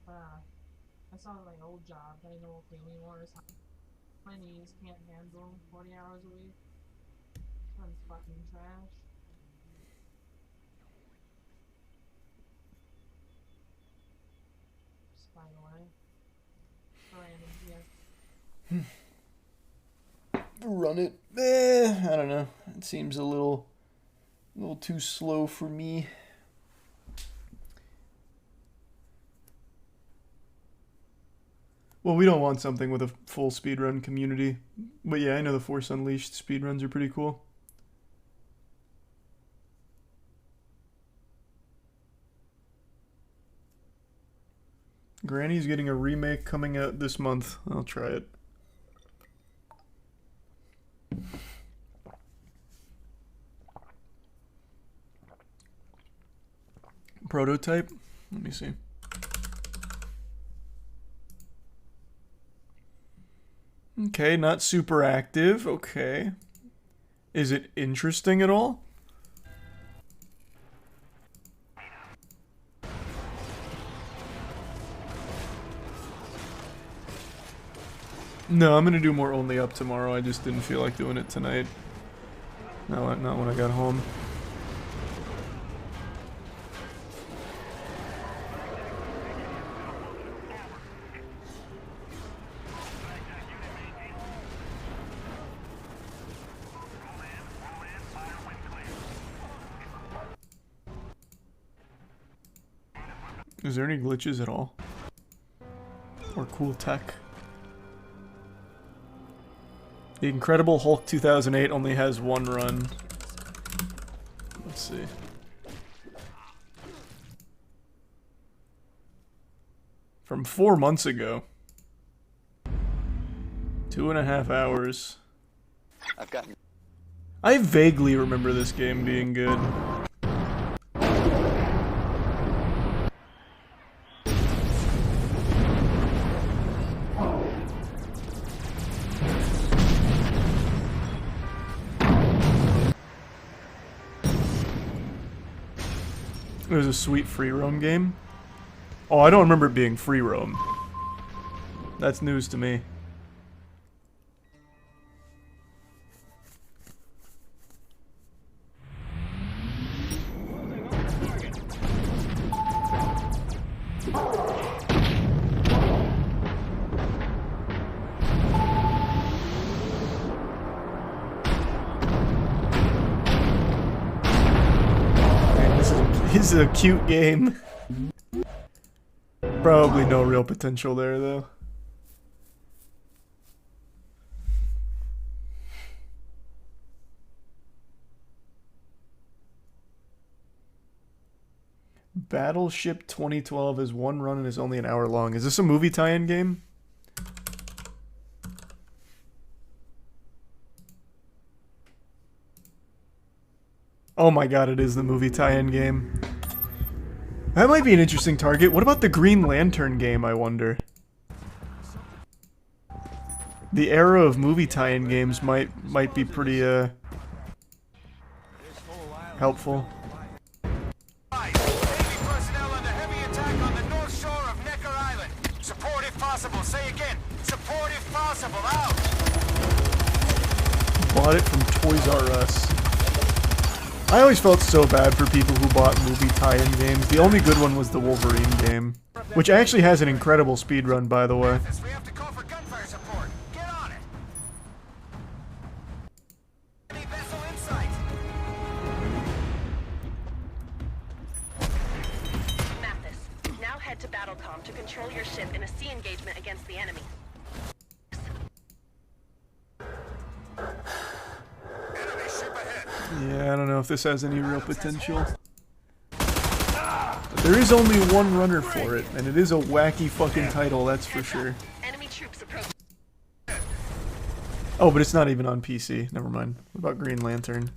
Speaker 18: I saw my old job that I know will pay me more. My knees can't handle 40 hours a week. That's fucking trash. Just by the way. Random, yeah.
Speaker 1: Run it. I don't know. It seems a little too slow for me. Well, we don't want something with a full speedrun community. But yeah, I know the Force Unleashed speedruns are pretty cool. Granny's getting a remake coming out this month. I'll try it. Prototype? Let me see. Okay, not super active. Okay. Is it interesting at all? No, I'm gonna do more Only Up tomorrow. I just didn't feel like doing it tonight. No, not when I got home. Is there any glitches at all? Or cool tech? The Incredible Hulk 2008 only has one run. Let's see. From 4 months ago. 2.5 hours. I vaguely remember this game being good. It was a sweet free roam game. Oh, I don't remember it being free roam. That's news to me. This is a cute game. Bro, Probably no real potential there, though. Battleship 2012 is one run and is only an hour long. Is this a movie tie-in game? Oh my god, it is the movie tie-in game. That might be an interesting target. What about the Green Lantern game, I wonder? The era of movie tie-in games might be pretty helpful.
Speaker 15: Personnel under heavy attack on the north shore of Necker Island. Support if possible. Say again. Support if possible. Out.
Speaker 1: Bought it from Toys R Us. I always felt so bad for people who bought movie tie-in games. The only good one was the Wolverine game, which actually has an incredible speedrun, by the way.
Speaker 15: We have to call for gunfire support. Get on it. Enemy vessel in sight.
Speaker 19: Mathis, now head to Battlecom to control your ship in a sea engagement against the enemy.
Speaker 1: Yeah, I don't know if this has any real potential. But there is only one runner for it, and it is a wacky fucking title, that's for sure.
Speaker 19: Enemy troops approach.
Speaker 1: Oh, but it's not even on PC. Never mind. What about Green Lantern?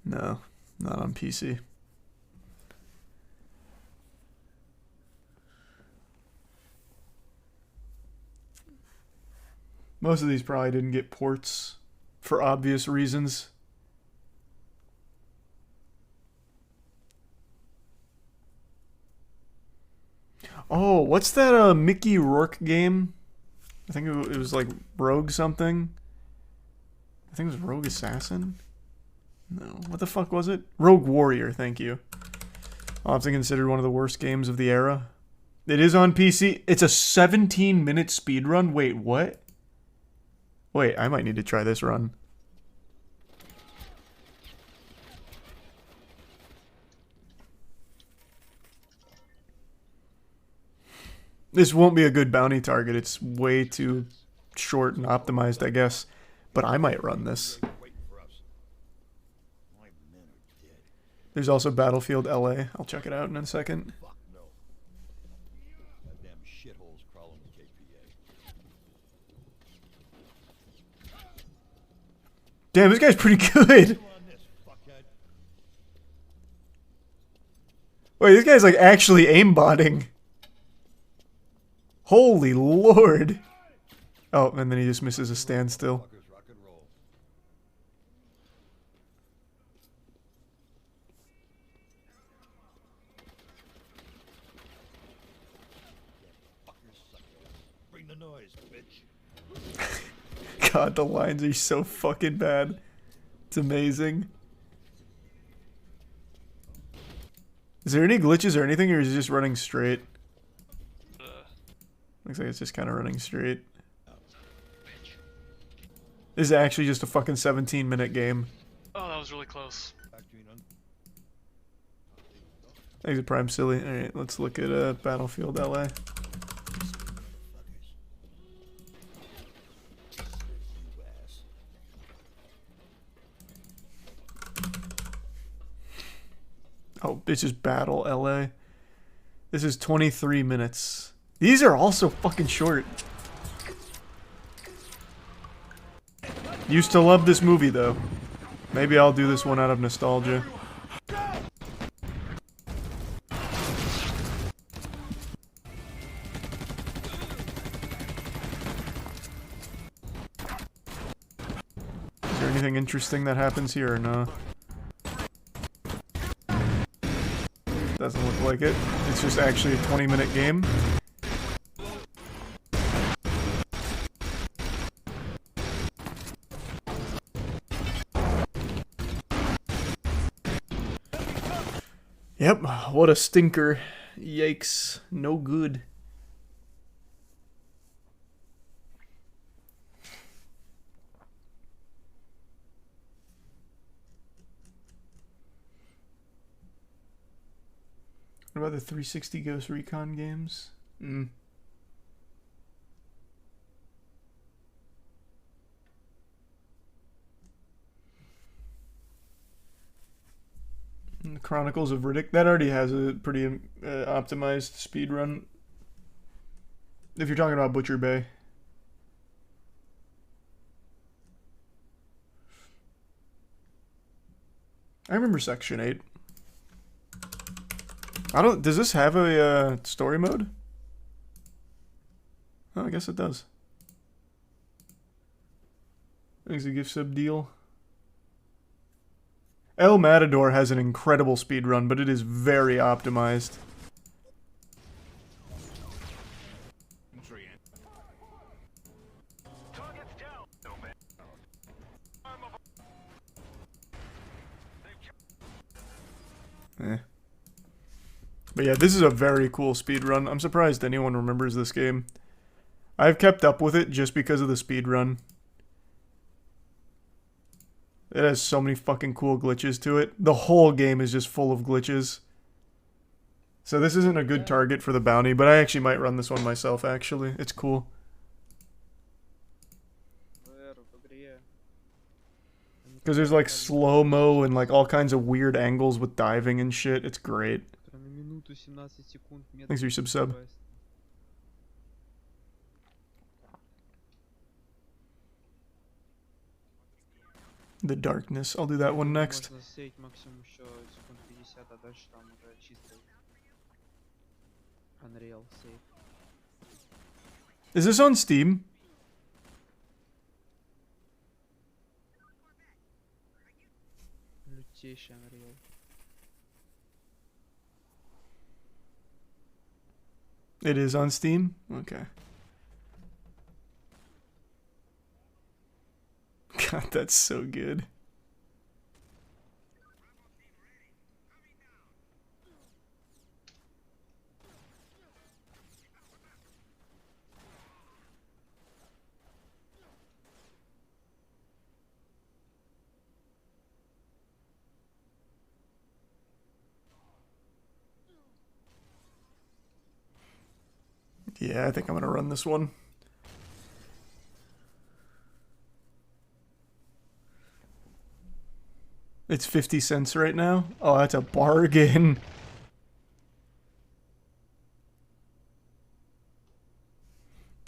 Speaker 1: No, not on PC. Most of these probably didn't get ports for obvious reasons. Oh, what's that Mickey Rourke game? I think it was like Rogue something. I think it was Rogue Assassin? No, what the fuck was it? Rogue Warrior, thank you. Often considered one of the worst games of the era. It is on PC. It's a 17-minute speedrun. Wait, what? Wait, I might need to try this run. This won't be a good bounty target. It's way too short and optimized, I guess. But I might run this. There's also Battlefield LA. I'll check it out in a second. Damn, this guy's pretty good. Wait, this guy's like actually aimbotting. Holy lord. Oh, and then he just misses a standstill.
Speaker 10: Bring the noise, bitch.
Speaker 1: God, the lines are so fucking bad. It's amazing. Is there any glitches or anything, or is it just running straight? Looks like it's just kind of running straight. This is actually just a fucking 17-minute game.
Speaker 2: Oh, that was really close.
Speaker 1: Thanks, Prime Silly. Alright, let's look at Battlefield LA. Oh, this is Battle LA. This is 23 minutes. These are also fucking short. Used to love this movie though. Maybe I'll do this one out of nostalgia. Is there anything interesting that happens here or no? Doesn't look like it. It's just actually a 20-minute game. Yep, what a stinker. Yikes. No good. What about the 360 Ghost Recon games? Mm. And the Chronicles of Riddick. That already has a pretty optimized speedrun. If you're talking about Butcher Bay. I remember Section 8. Does this have a story mode? Oh, I guess it does. Thanks a gift sub deal. El Matador has an incredible speedrun, but it is very optimized. Eh. But yeah, this is a very cool speedrun. I'm surprised anyone remembers this game. I've kept up with it just because of the speedrun. It has so many fucking cool glitches to it. The whole game is just full of glitches. So this isn't a good target for the bounty, but I actually might run this one myself, actually. It's cool. Because there's like slow-mo and like all kinds of weird angles with diving and shit. It's great. Thanks for your sub. The Darkness. I'll do that one next. Is this on Steam? It is on Steam? Okay. God, that's so good. Yeah, I think I'm gonna run this one. It's 50 cents right now? Oh, that's a bargain.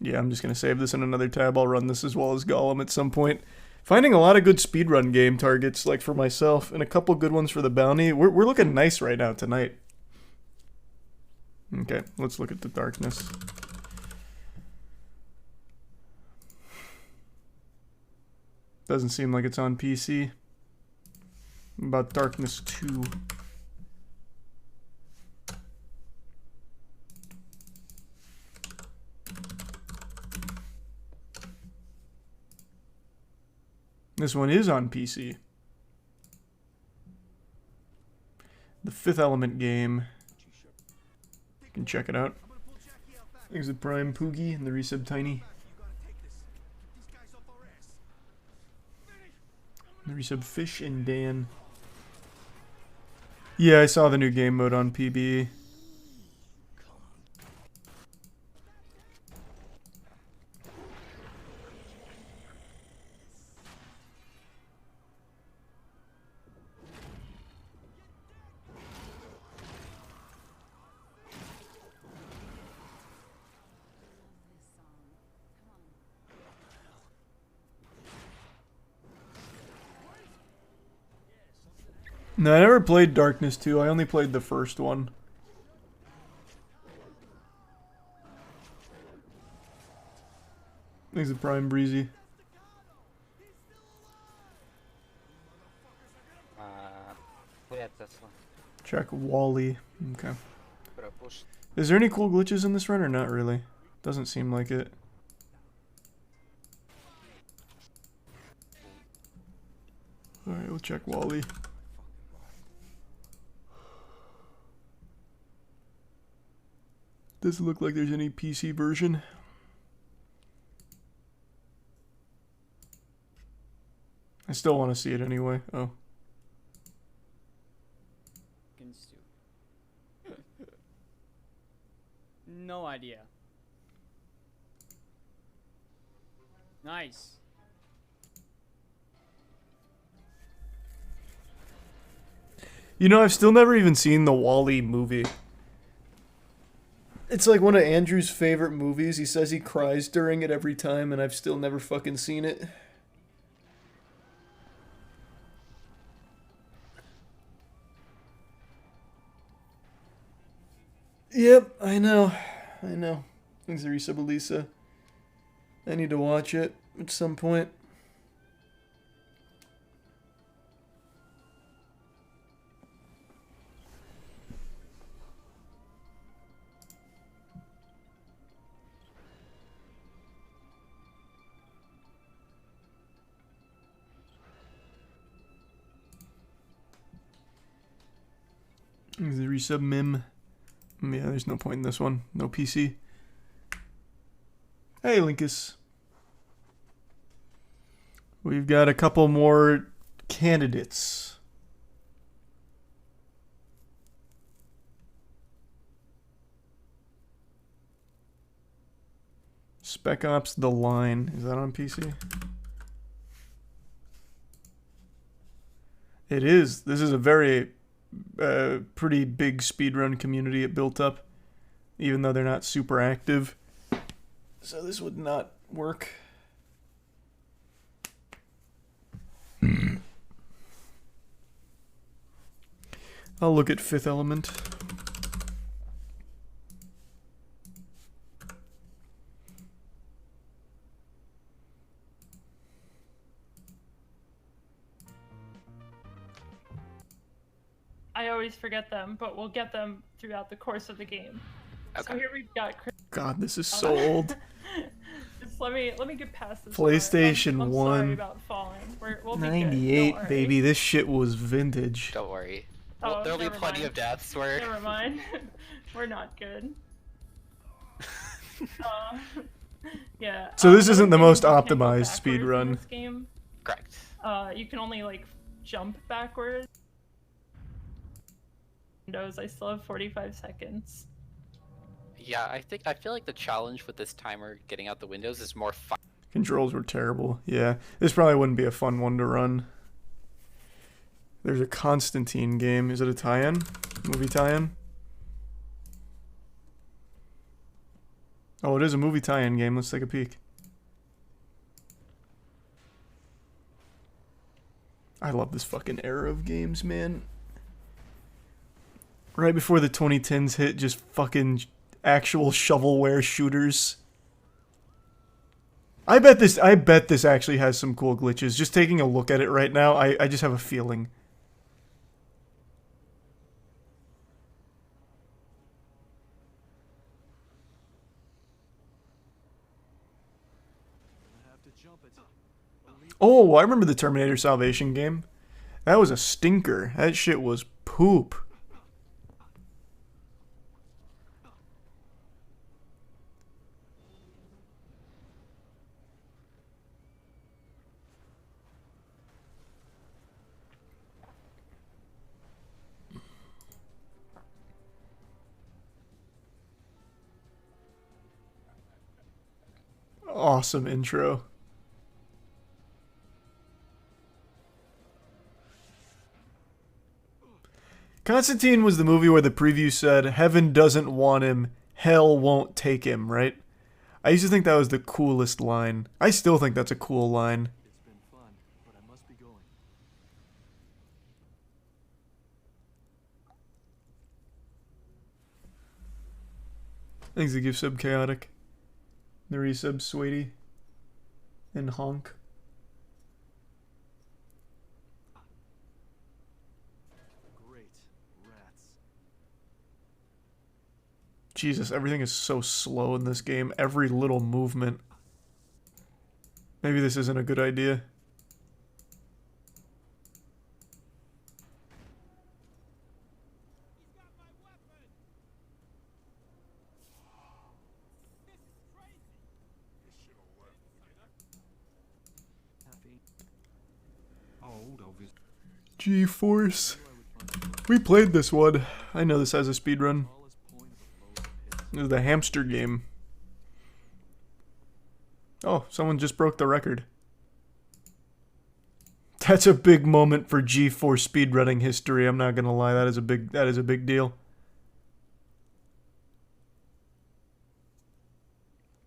Speaker 1: Yeah, I'm just gonna save this in another tab. I'll run this as well as Gollum at some point. Finding a lot of good speedrun game targets, like for myself, and a couple good ones for the bounty. We're looking nice right now tonight. Okay, let's look at the Darkness. Doesn't seem like it's on PC. About Darkness 2. This one is on PC. The Fifth Element game. You can check it out. Thanks to Prime Poogie and the resub Tiny. The resub Fish and Dan. Yeah, I saw the new game mode on PB. No, I never played Darkness 2. I only played the first one. Thanks to Prime Breezy. Check Wally. Okay. Is there any cool glitches in this run or not really? Doesn't seem like it. Alright, we'll check Wally. Doesn't look like there's any PC version. I still want to see it anyway. Oh.
Speaker 11: no idea. Nice.
Speaker 1: You know, I've still never even seen the Wall-E movie. It's like one of Andrew's favorite movies. He says he cries during it every time, and I've still never fucking seen it. Yep, I know. I know. Thanks, Arisa Belisa. I need to watch it at some point. Thanks, Arisa Mim. Yeah, there's no point in this one. No PC. Hey, Linkus. We've got a couple more candidates. Spec Ops The Line. Is that on PC? It is. This is a very pretty big speedrun community it built up, even though they're not super active. So this would not work. I'll look at Fifth Element.
Speaker 18: I always forget them, but we'll get them throughout the course of the game.
Speaker 1: Okay.
Speaker 18: So here we've got Chris.
Speaker 1: God, this is so old.
Speaker 18: Just let me get past this.
Speaker 1: PlayStation
Speaker 18: I'm
Speaker 1: 1.
Speaker 18: sorry about falling. We'll be good.
Speaker 1: 98,
Speaker 18: Don't worry.
Speaker 1: baby. This shit was vintage.
Speaker 4: Don't worry.
Speaker 18: Oh,
Speaker 4: There'll be
Speaker 18: never
Speaker 4: plenty
Speaker 18: mind.
Speaker 4: of deaths where...
Speaker 18: Never mind. We're not good. Yeah.
Speaker 1: So this
Speaker 18: another
Speaker 1: isn't the
Speaker 18: thing,
Speaker 1: most
Speaker 18: you can't go
Speaker 1: optimized
Speaker 18: backwards in
Speaker 1: speedrun.
Speaker 18: this game.
Speaker 4: Correct.
Speaker 18: You can only like jump backwards. Windows. I still have 45 seconds.
Speaker 4: Yeah, I feel like the challenge with this timer getting out the windows is more fun.
Speaker 1: Controls were terrible. Yeah, this probably wouldn't be a fun one to run. There's a Constantine game. Is it a tie-in? Movie tie-in? Oh, it is a movie tie-in game. Let's take a peek. I love this fucking era of games, man. Right before the 2010s hit, just fucking actual shovelware shooters. I bet this actually has some cool glitches. Just taking a look at it right now, I just have a feeling. Oh, I remember the Terminator Salvation game. That was a stinker. That shit was poop. Awesome intro. Constantine was the movie where the preview said, "Heaven doesn't want him, hell won't take him," right? I used to think that was the coolest line. I still think that's a cool line.
Speaker 20: It's been fun, but I must be going.
Speaker 1: Thanks to give sub chaotic. The resub sweetie. And honk.
Speaker 20: Great rats.
Speaker 1: Jesus, everything is so slow in this game. Every little movement. Maybe this isn't a good idea. GeForce. We played this one. I know this has a speedrun. This is the hamster game. Oh, someone just broke the record. That's a big moment for G4 speedrunning history. I'm not gonna lie, that is a big deal.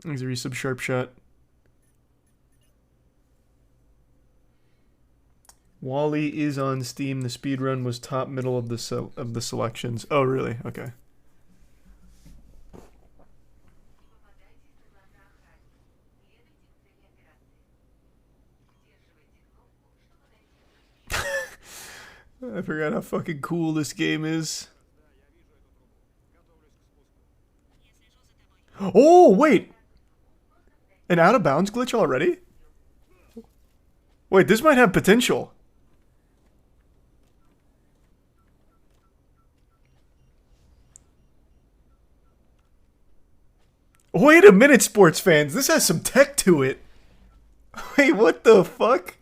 Speaker 1: There's a resub sharp shot. Wally is on Steam. The speedrun was top middle of the selections. Oh, really? Okay. I forgot how fucking cool this game is. Oh, wait! An out of bounds glitch already? Wait, this might have potential. Wait a minute, sports fans. This has some tech to it. Wait, what the fuck?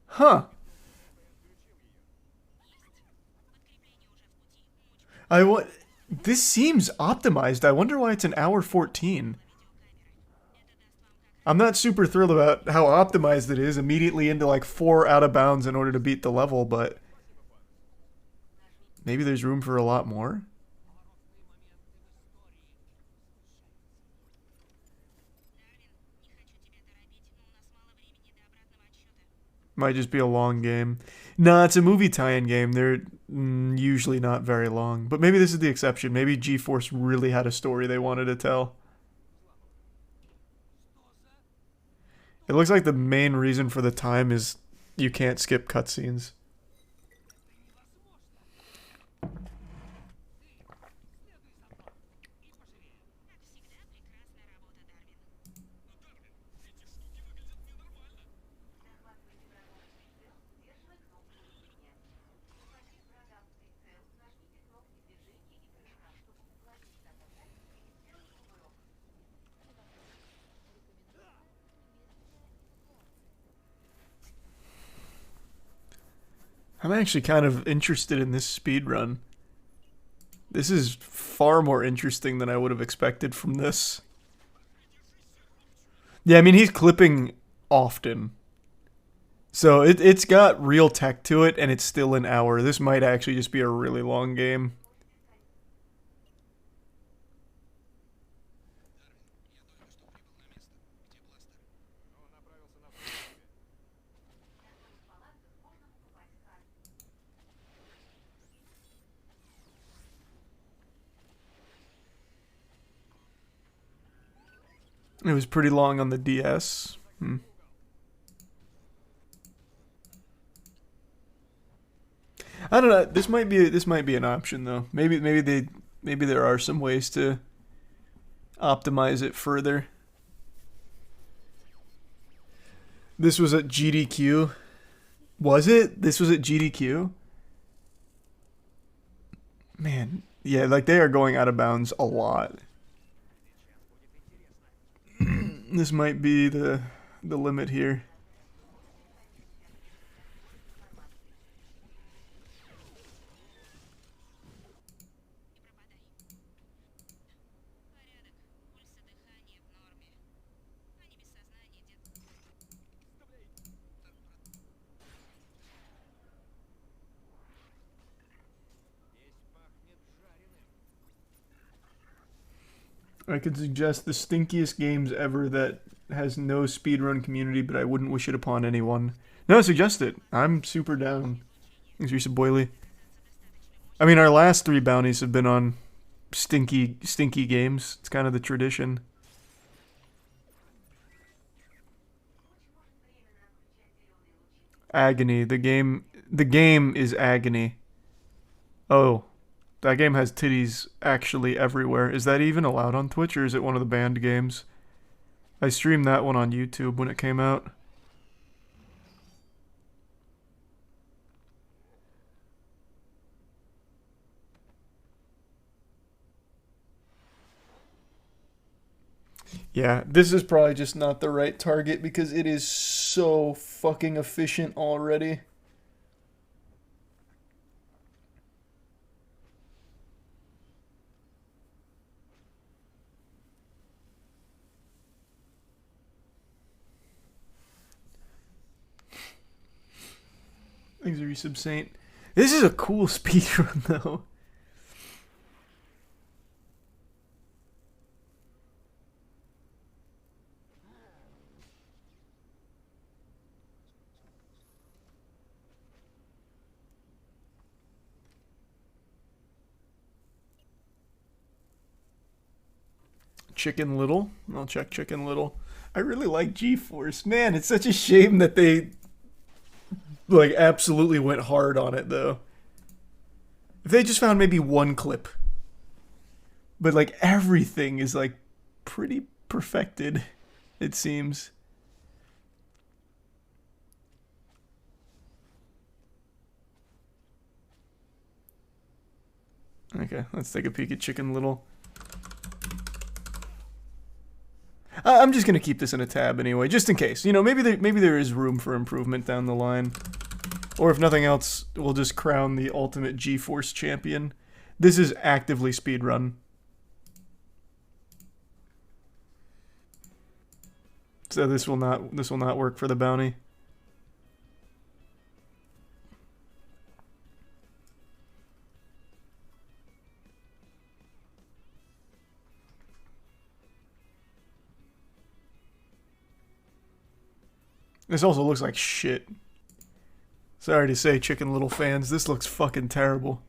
Speaker 1: Huh. This seems optimized. I wonder why it's an hour 14. I'm not super thrilled about how optimized it is, immediately into like 4 out of bounds in order to beat the level, but maybe there's room for a lot more. Might just be a long game. Nah, it's a movie tie-in game. They're usually not very long. But maybe this is the exception. Maybe GeForce really had a story they wanted to tell. It looks like the main reason for the time is you can't skip cutscenes. I'm actually kind of interested in this speedrun. This is far more interesting than I would have expected from this. Yeah, I mean, he's clipping often. So it's got real tech to it, and it's still an hour. This might actually just be a really long game. It was pretty long on the DS. I don't know. This might be an option though. Maybe there are some ways to optimize it further. This was at GDQ. Was it? This was at GDQ? Man, yeah, like they are going out of bounds a lot. This might be the limit here. I could suggest the stinkiest games ever that has no speedrun community, but I wouldn't wish it upon anyone. No, suggest it. I'm super down. Thanks, Risa Boyley. I mean, our last 3 bounties have been on stinky games. It's kind of the tradition. Agony. The game is agony. Oh. That game has titties actually everywhere. Is that even allowed on Twitch, or is it one of the banned games? I streamed that one on YouTube when it came out. Yeah, this is probably just not the right target because it is so fucking efficient already. Thanks, Resub Saint. This is a cool speedrun, though. Chicken Little. I'll check Chicken Little. I really like G-Force. Man, it's such a shame that they like absolutely went hard on it though. If they just found maybe one clip. But like everything is like pretty perfected, it seems. Okay, let's take a peek at Chicken Little. I'm just gonna keep this in a tab anyway, just in case. You know, maybe there is room for improvement down the line, or if nothing else, we'll just crown the ultimate G-Force champion. This is actively speedrun. So this will not work for the bounty. This also looks like shit. Sorry to say, Chicken Little fans, this looks fucking terrible.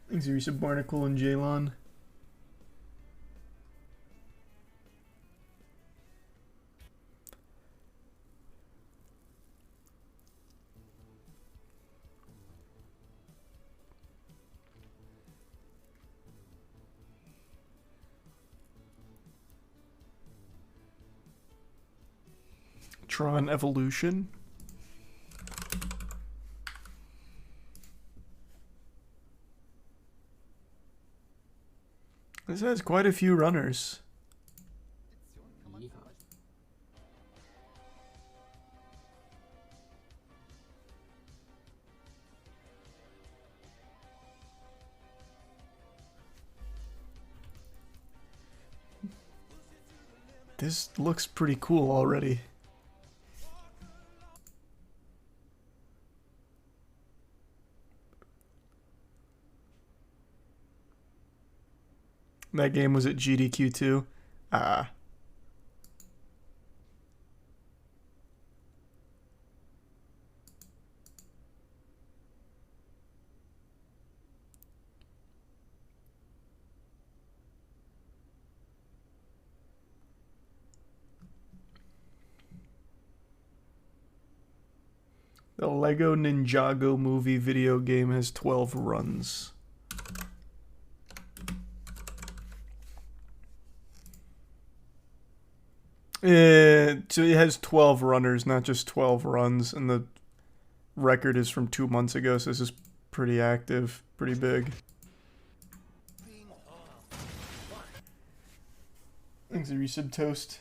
Speaker 1: Thanks, Arisa Barnacle and Jalon. Tron Evolution. This has quite a few runners. This looks pretty cool already. That game was at GDQ2. Ah. The Lego Ninjago movie video game has 12 runs. So it has 12 runners, not just 12 runs, and the record is from 2 months ago, so this is pretty active, pretty big. Thanks, Resub Toast.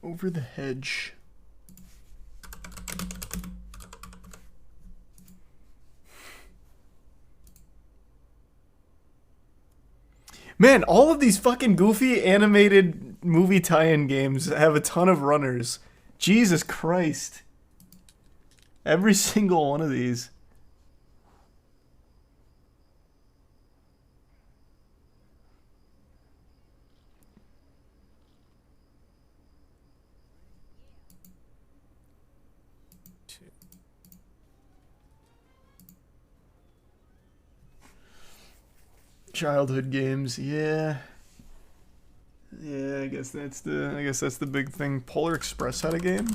Speaker 1: Over the hedge. Man, all of these fucking goofy animated movie tie-in games have a ton of runners. Jesus Christ. Every single one of these. Childhood games, yeah. Yeah, I guess that's the big thing. Polar Express had a game?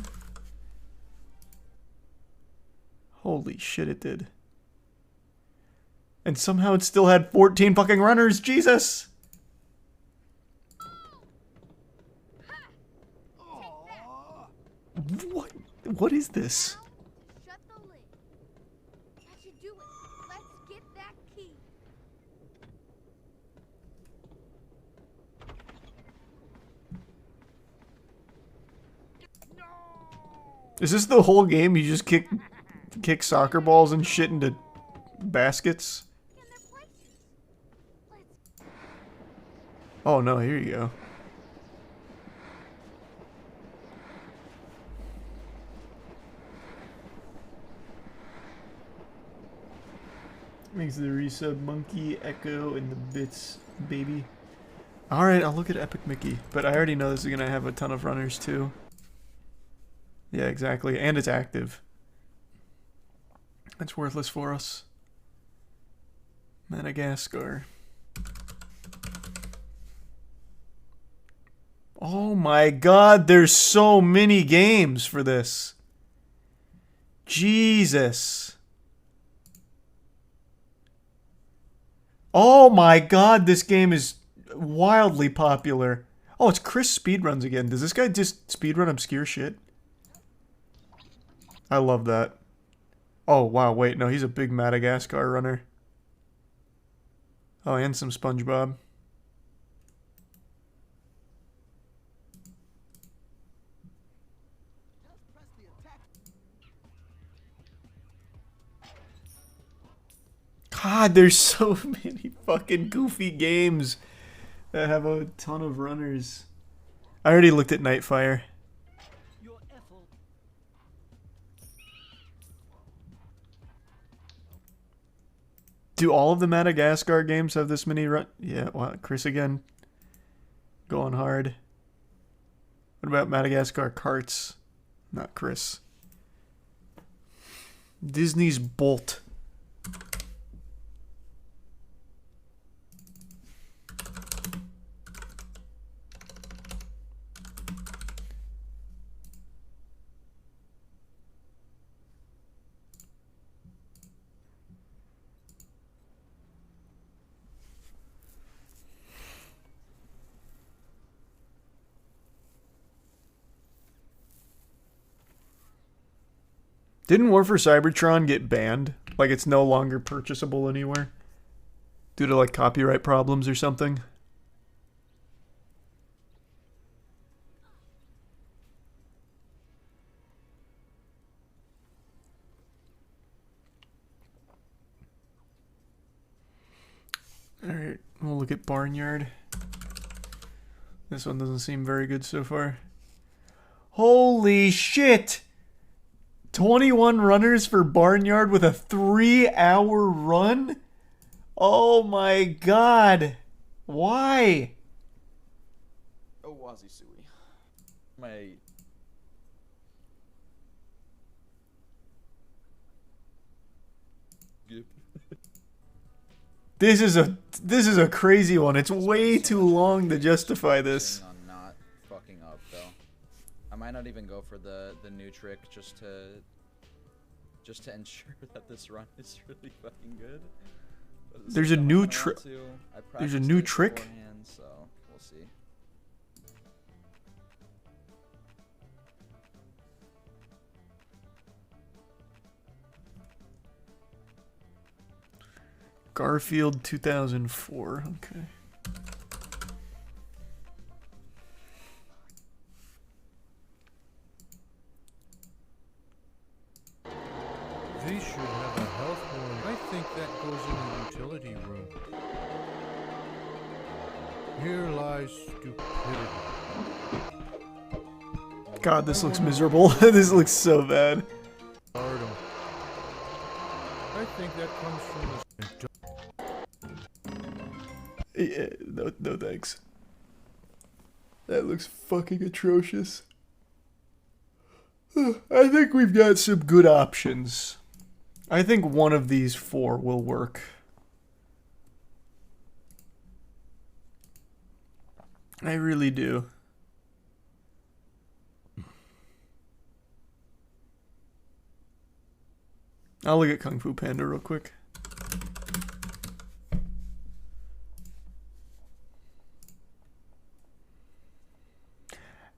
Speaker 1: Holy shit, it did. And somehow it still had 14 fucking runners. Jesus! What is this?
Speaker 8: Shut the lid. That should do it.
Speaker 1: Is this the whole game? You just kick soccer balls and shit into baskets? Oh no, here you go. Makes the resub monkey echo in the bits, baby. Alright, I'll look at Epic Mickey. But I already know this is gonna have a ton of runners too. Yeah, exactly. And it's active. That's worthless for us. Madagascar. Oh my god, there's so many games for this. Jesus. Oh my god, this game is wildly popular. Oh, it's Chris Speedruns again. Does this guy just speedrun obscure shit? I love that. Oh, wow, wait, no, he's a big Madagascar runner. Oh, and some SpongeBob. God, there's so many fucking goofy games that have a ton of runners. I already looked at Nightfire. Do all of the Madagascar games have this many run? Yeah, well, Chris again. Going hard. What about Madagascar Karts? Not Chris. Disney's Bolt. Didn't War for Cybertron get banned? Like it's no longer purchasable anywhere? Due to like copyright problems or something? Alright, we'll look at Barnyard. This one doesn't seem very good so far. Holy shit! 21 runners for Barnyard with a 3-hour run? Oh my god. Why?
Speaker 21: Oh, Wazzy Sui. My...
Speaker 1: This is a crazy one. It's way too long to justify this.
Speaker 21: On not fucking up though. I might not even go for the new trick just to ensure that this run is really fucking good.
Speaker 1: There's a new trick. There's a new trick.
Speaker 21: So we'll see.
Speaker 1: Garfield 2004. Okay.
Speaker 22: They should have a health warning. I think that goes in the utility room. Here lies stupidity.
Speaker 1: God, this looks miserable. This looks so bad.
Speaker 22: Stardom. I think that comes from the...
Speaker 1: Yeah, no thanks. That looks fucking atrocious. I think we've got some good options. I think one of these 4 will work. I really do. I'll look at Kung Fu Panda real quick.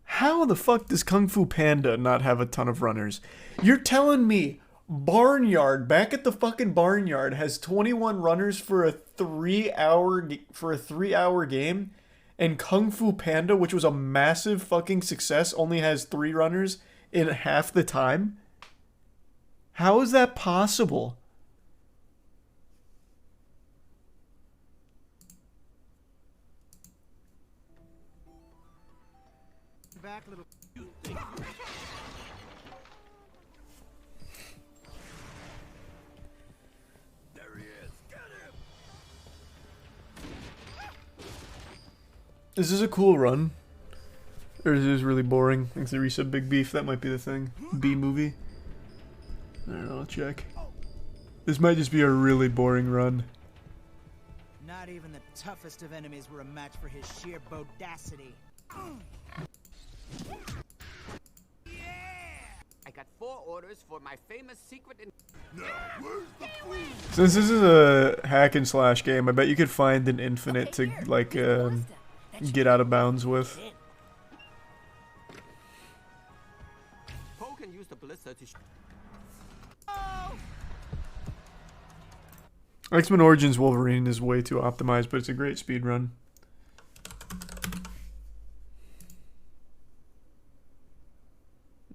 Speaker 1: How the fuck does Kung Fu Panda not have a ton of runners? You're telling me Barnyard, back at the fucking Barnyard, has 21 runners for a 3-hour game, And Kung Fu Panda, which was a massive fucking success, only has 3 runners in half the time? How is that possible?
Speaker 15: Back a little. There he is. Get him.
Speaker 1: Is this a cool run? Or is this really boring? Thanks to Resub Big Beef, that might be the thing. B movie. I don't know, I'll check. This might just be a really boring run.
Speaker 15: Not even the toughest of enemies were a match for his sheer bodacity.
Speaker 11: I got 4 orders for my famous secret.
Speaker 1: Since this is a hack and slash game, I bet you could find an infinite to like get out of bounds with.
Speaker 11: Poe can use the blister to.
Speaker 1: X-Men Origins Wolverine is way too optimized, but it's a great speed run.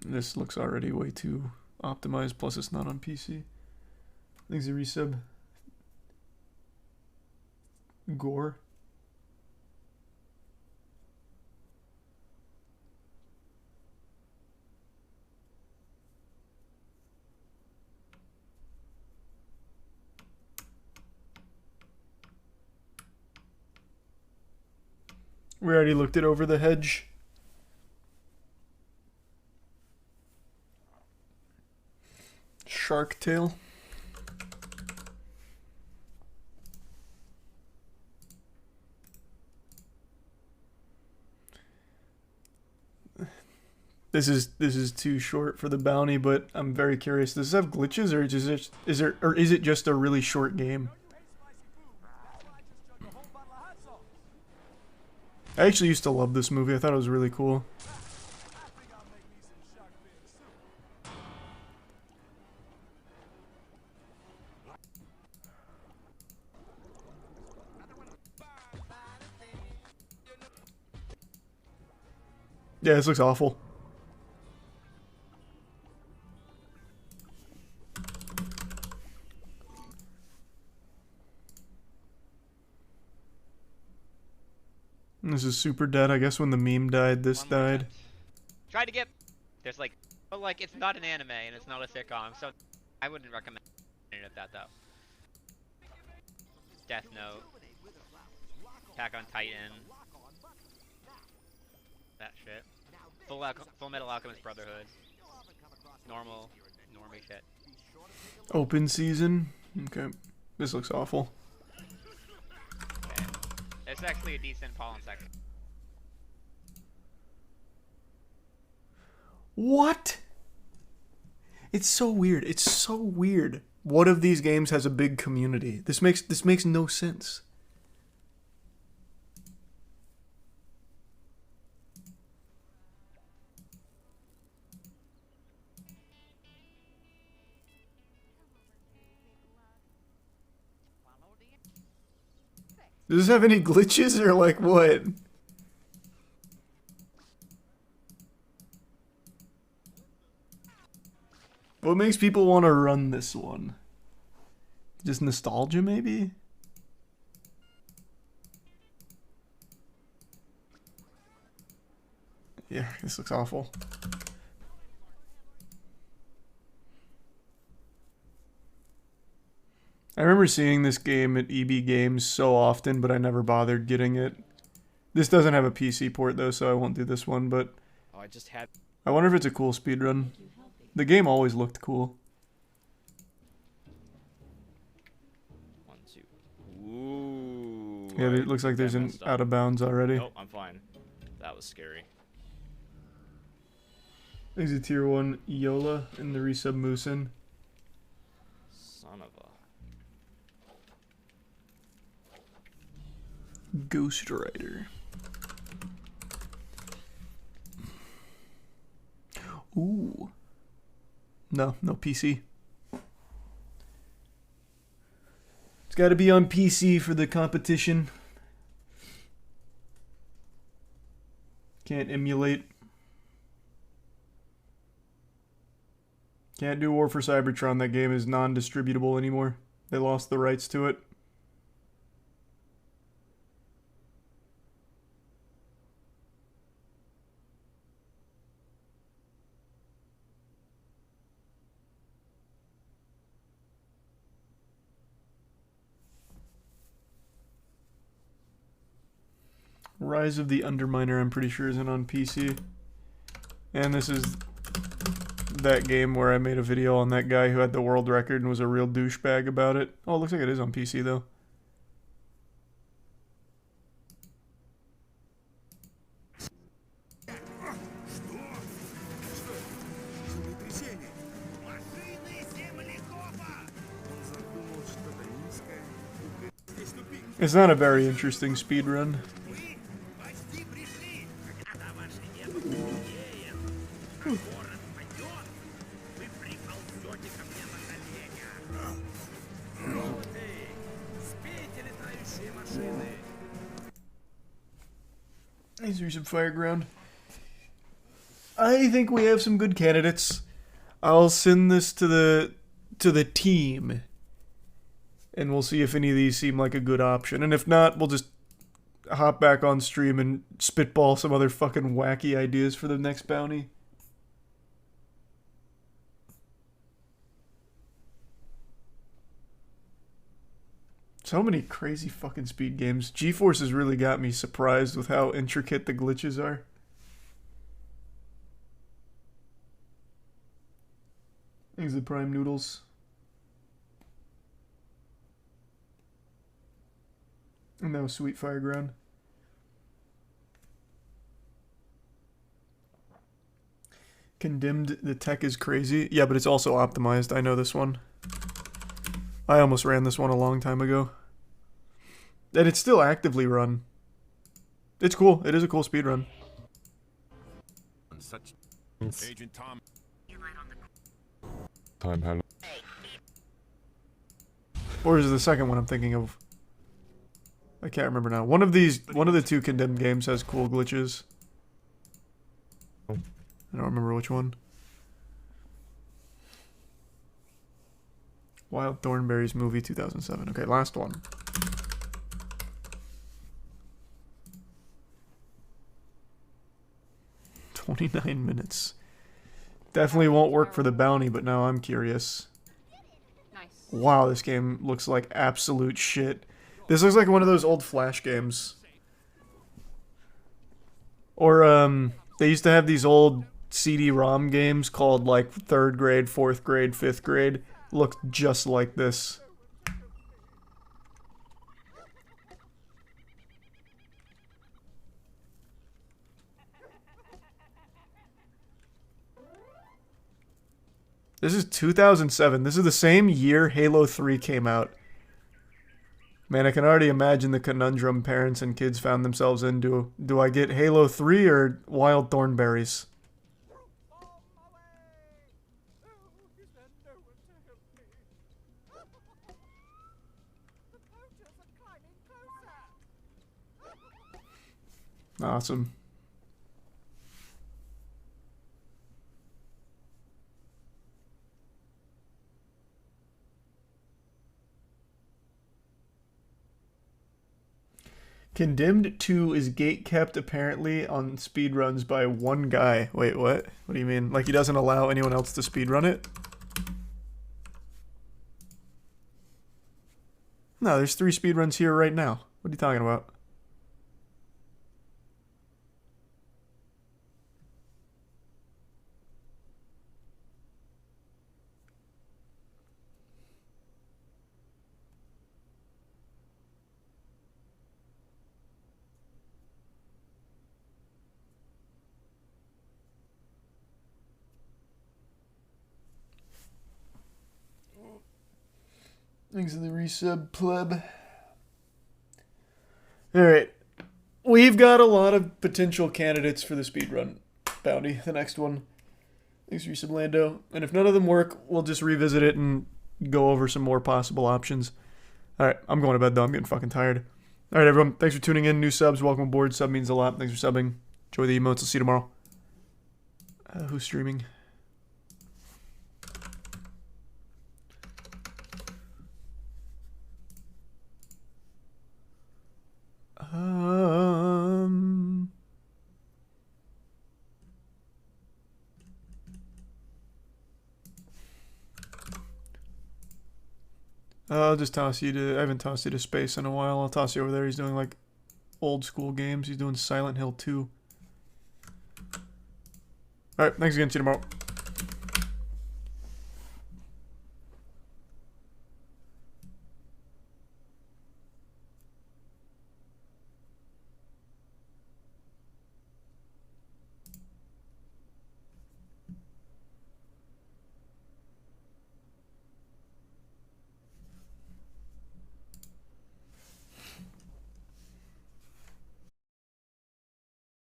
Speaker 1: This looks already way too optimized, plus it's not on PC. Thanks a resub. Gore. We already looked at Over the Hedge. Shark Tale. This is too short for the bounty, but I'm very curious. Does this have glitches, or is it just a really short game? I actually used to love this movie. I thought it was really cool. Yeah, this looks awful. This is super dead. I guess when the meme died, this died.
Speaker 5: Try to get. There's like, but like it's not an anime and it's not a sitcom, so I wouldn't recommend it at that though. Death Note, Attack on Titan, that shit. Full Metal Alchemist Brotherhood, normie shit.
Speaker 1: Open season. Okay, this looks awful.
Speaker 5: It's actually a decent pollen section.
Speaker 1: What? It's so weird. It's so weird. What of these games has a big community? This makes no sense. Does this have any glitches or like what? What makes people want to run this one? Just nostalgia, maybe? Yeah, this looks awful. I remember seeing this game at EB Games so often, but I never bothered getting it. This doesn't have a PC port though, so I won't do this one, but
Speaker 6: Oh, I just had.
Speaker 1: I wonder if it's a cool speedrun. The game always looked cool.
Speaker 6: 1, 2. Ooh.
Speaker 1: Yeah, it looks like there's an out of bounds already.
Speaker 6: Nope, I'm fine. That was scary.
Speaker 1: There's a tier 1 Yola in the resub Moosin.
Speaker 6: Son of a.
Speaker 1: Ghost Rider. Ooh. No PC. It's got to be on PC for the competition. Can't emulate. Can't do War for Cybertron. That game is non-distributable anymore. They lost the rights to it. Rise of the Underminer, I'm pretty sure, isn't on PC. And this is that game where I made a video on that guy who had the world record and was a real douchebag about it. Oh, it looks like it is on PC, though. It's not a very interesting speedrun. These are some Fireground. I think we have some good candidates. I'll send this to the team, and we'll see if any of these seem like a good option. And if not, we'll just hop back on stream and spitball some other fucking wacky ideas for the next bounty. So many crazy fucking speed games. GeForce has really got me surprised with how intricate the glitches are. These are the Prime Noodles. And that was Sweet Fireground. Condemned, the tech is crazy. Yeah, but it's also optimized. I know this one. I almost ran this one a long time ago. And it's still actively run. It's cool. It is a cool speed run.
Speaker 10: Such Agent Tom. Time hello.
Speaker 1: Or is it the second one I'm thinking of? I can't remember now. One of the two Condemned games has cool glitches. I don't remember which one. Wild Thornberrys movie 2007. Okay, last one. "29 minutes. Definitely won't work for the bounty, but now I'm curious.
Speaker 18: Nice.
Speaker 1: Wow, this game looks like absolute shit. This looks like one of those old Flash games. Or, they used to have these old CD-ROM games called, like, 3rd grade, 4th grade, 5th grade. Looked just like this. This is 2007. This is the same year Halo 3 came out. Man, I can already imagine the conundrum parents and kids found themselves in. Do I get Halo 3 or Wild Thornberrys? Awesome. Condemned 2 is gatekept apparently on speedruns by one guy. Wait, what? What do you mean? Like he doesn't allow anyone else to speedrun it? No, there's 3 speedruns here right now. What are you talking about? Thanks for the resub, pleb. Alright. We've got a lot of potential candidates for the speedrun bounty, the next one. Thanks for resub, Lando. And if none of them work, we'll just revisit it and go over some more possible options. Alright, I'm going to bed though. I'm getting fucking tired. Alright, everyone. Thanks for tuning in. New subs, welcome aboard. Sub means a lot. Thanks for subbing. Enjoy the emotes. I'll see you tomorrow. Who's streaming? I'll just toss you to... I haven't tossed you to space in a while. I'll toss you over there. He's doing like old school games. He's doing Silent Hill 2. Alright, thanks again. See you tomorrow.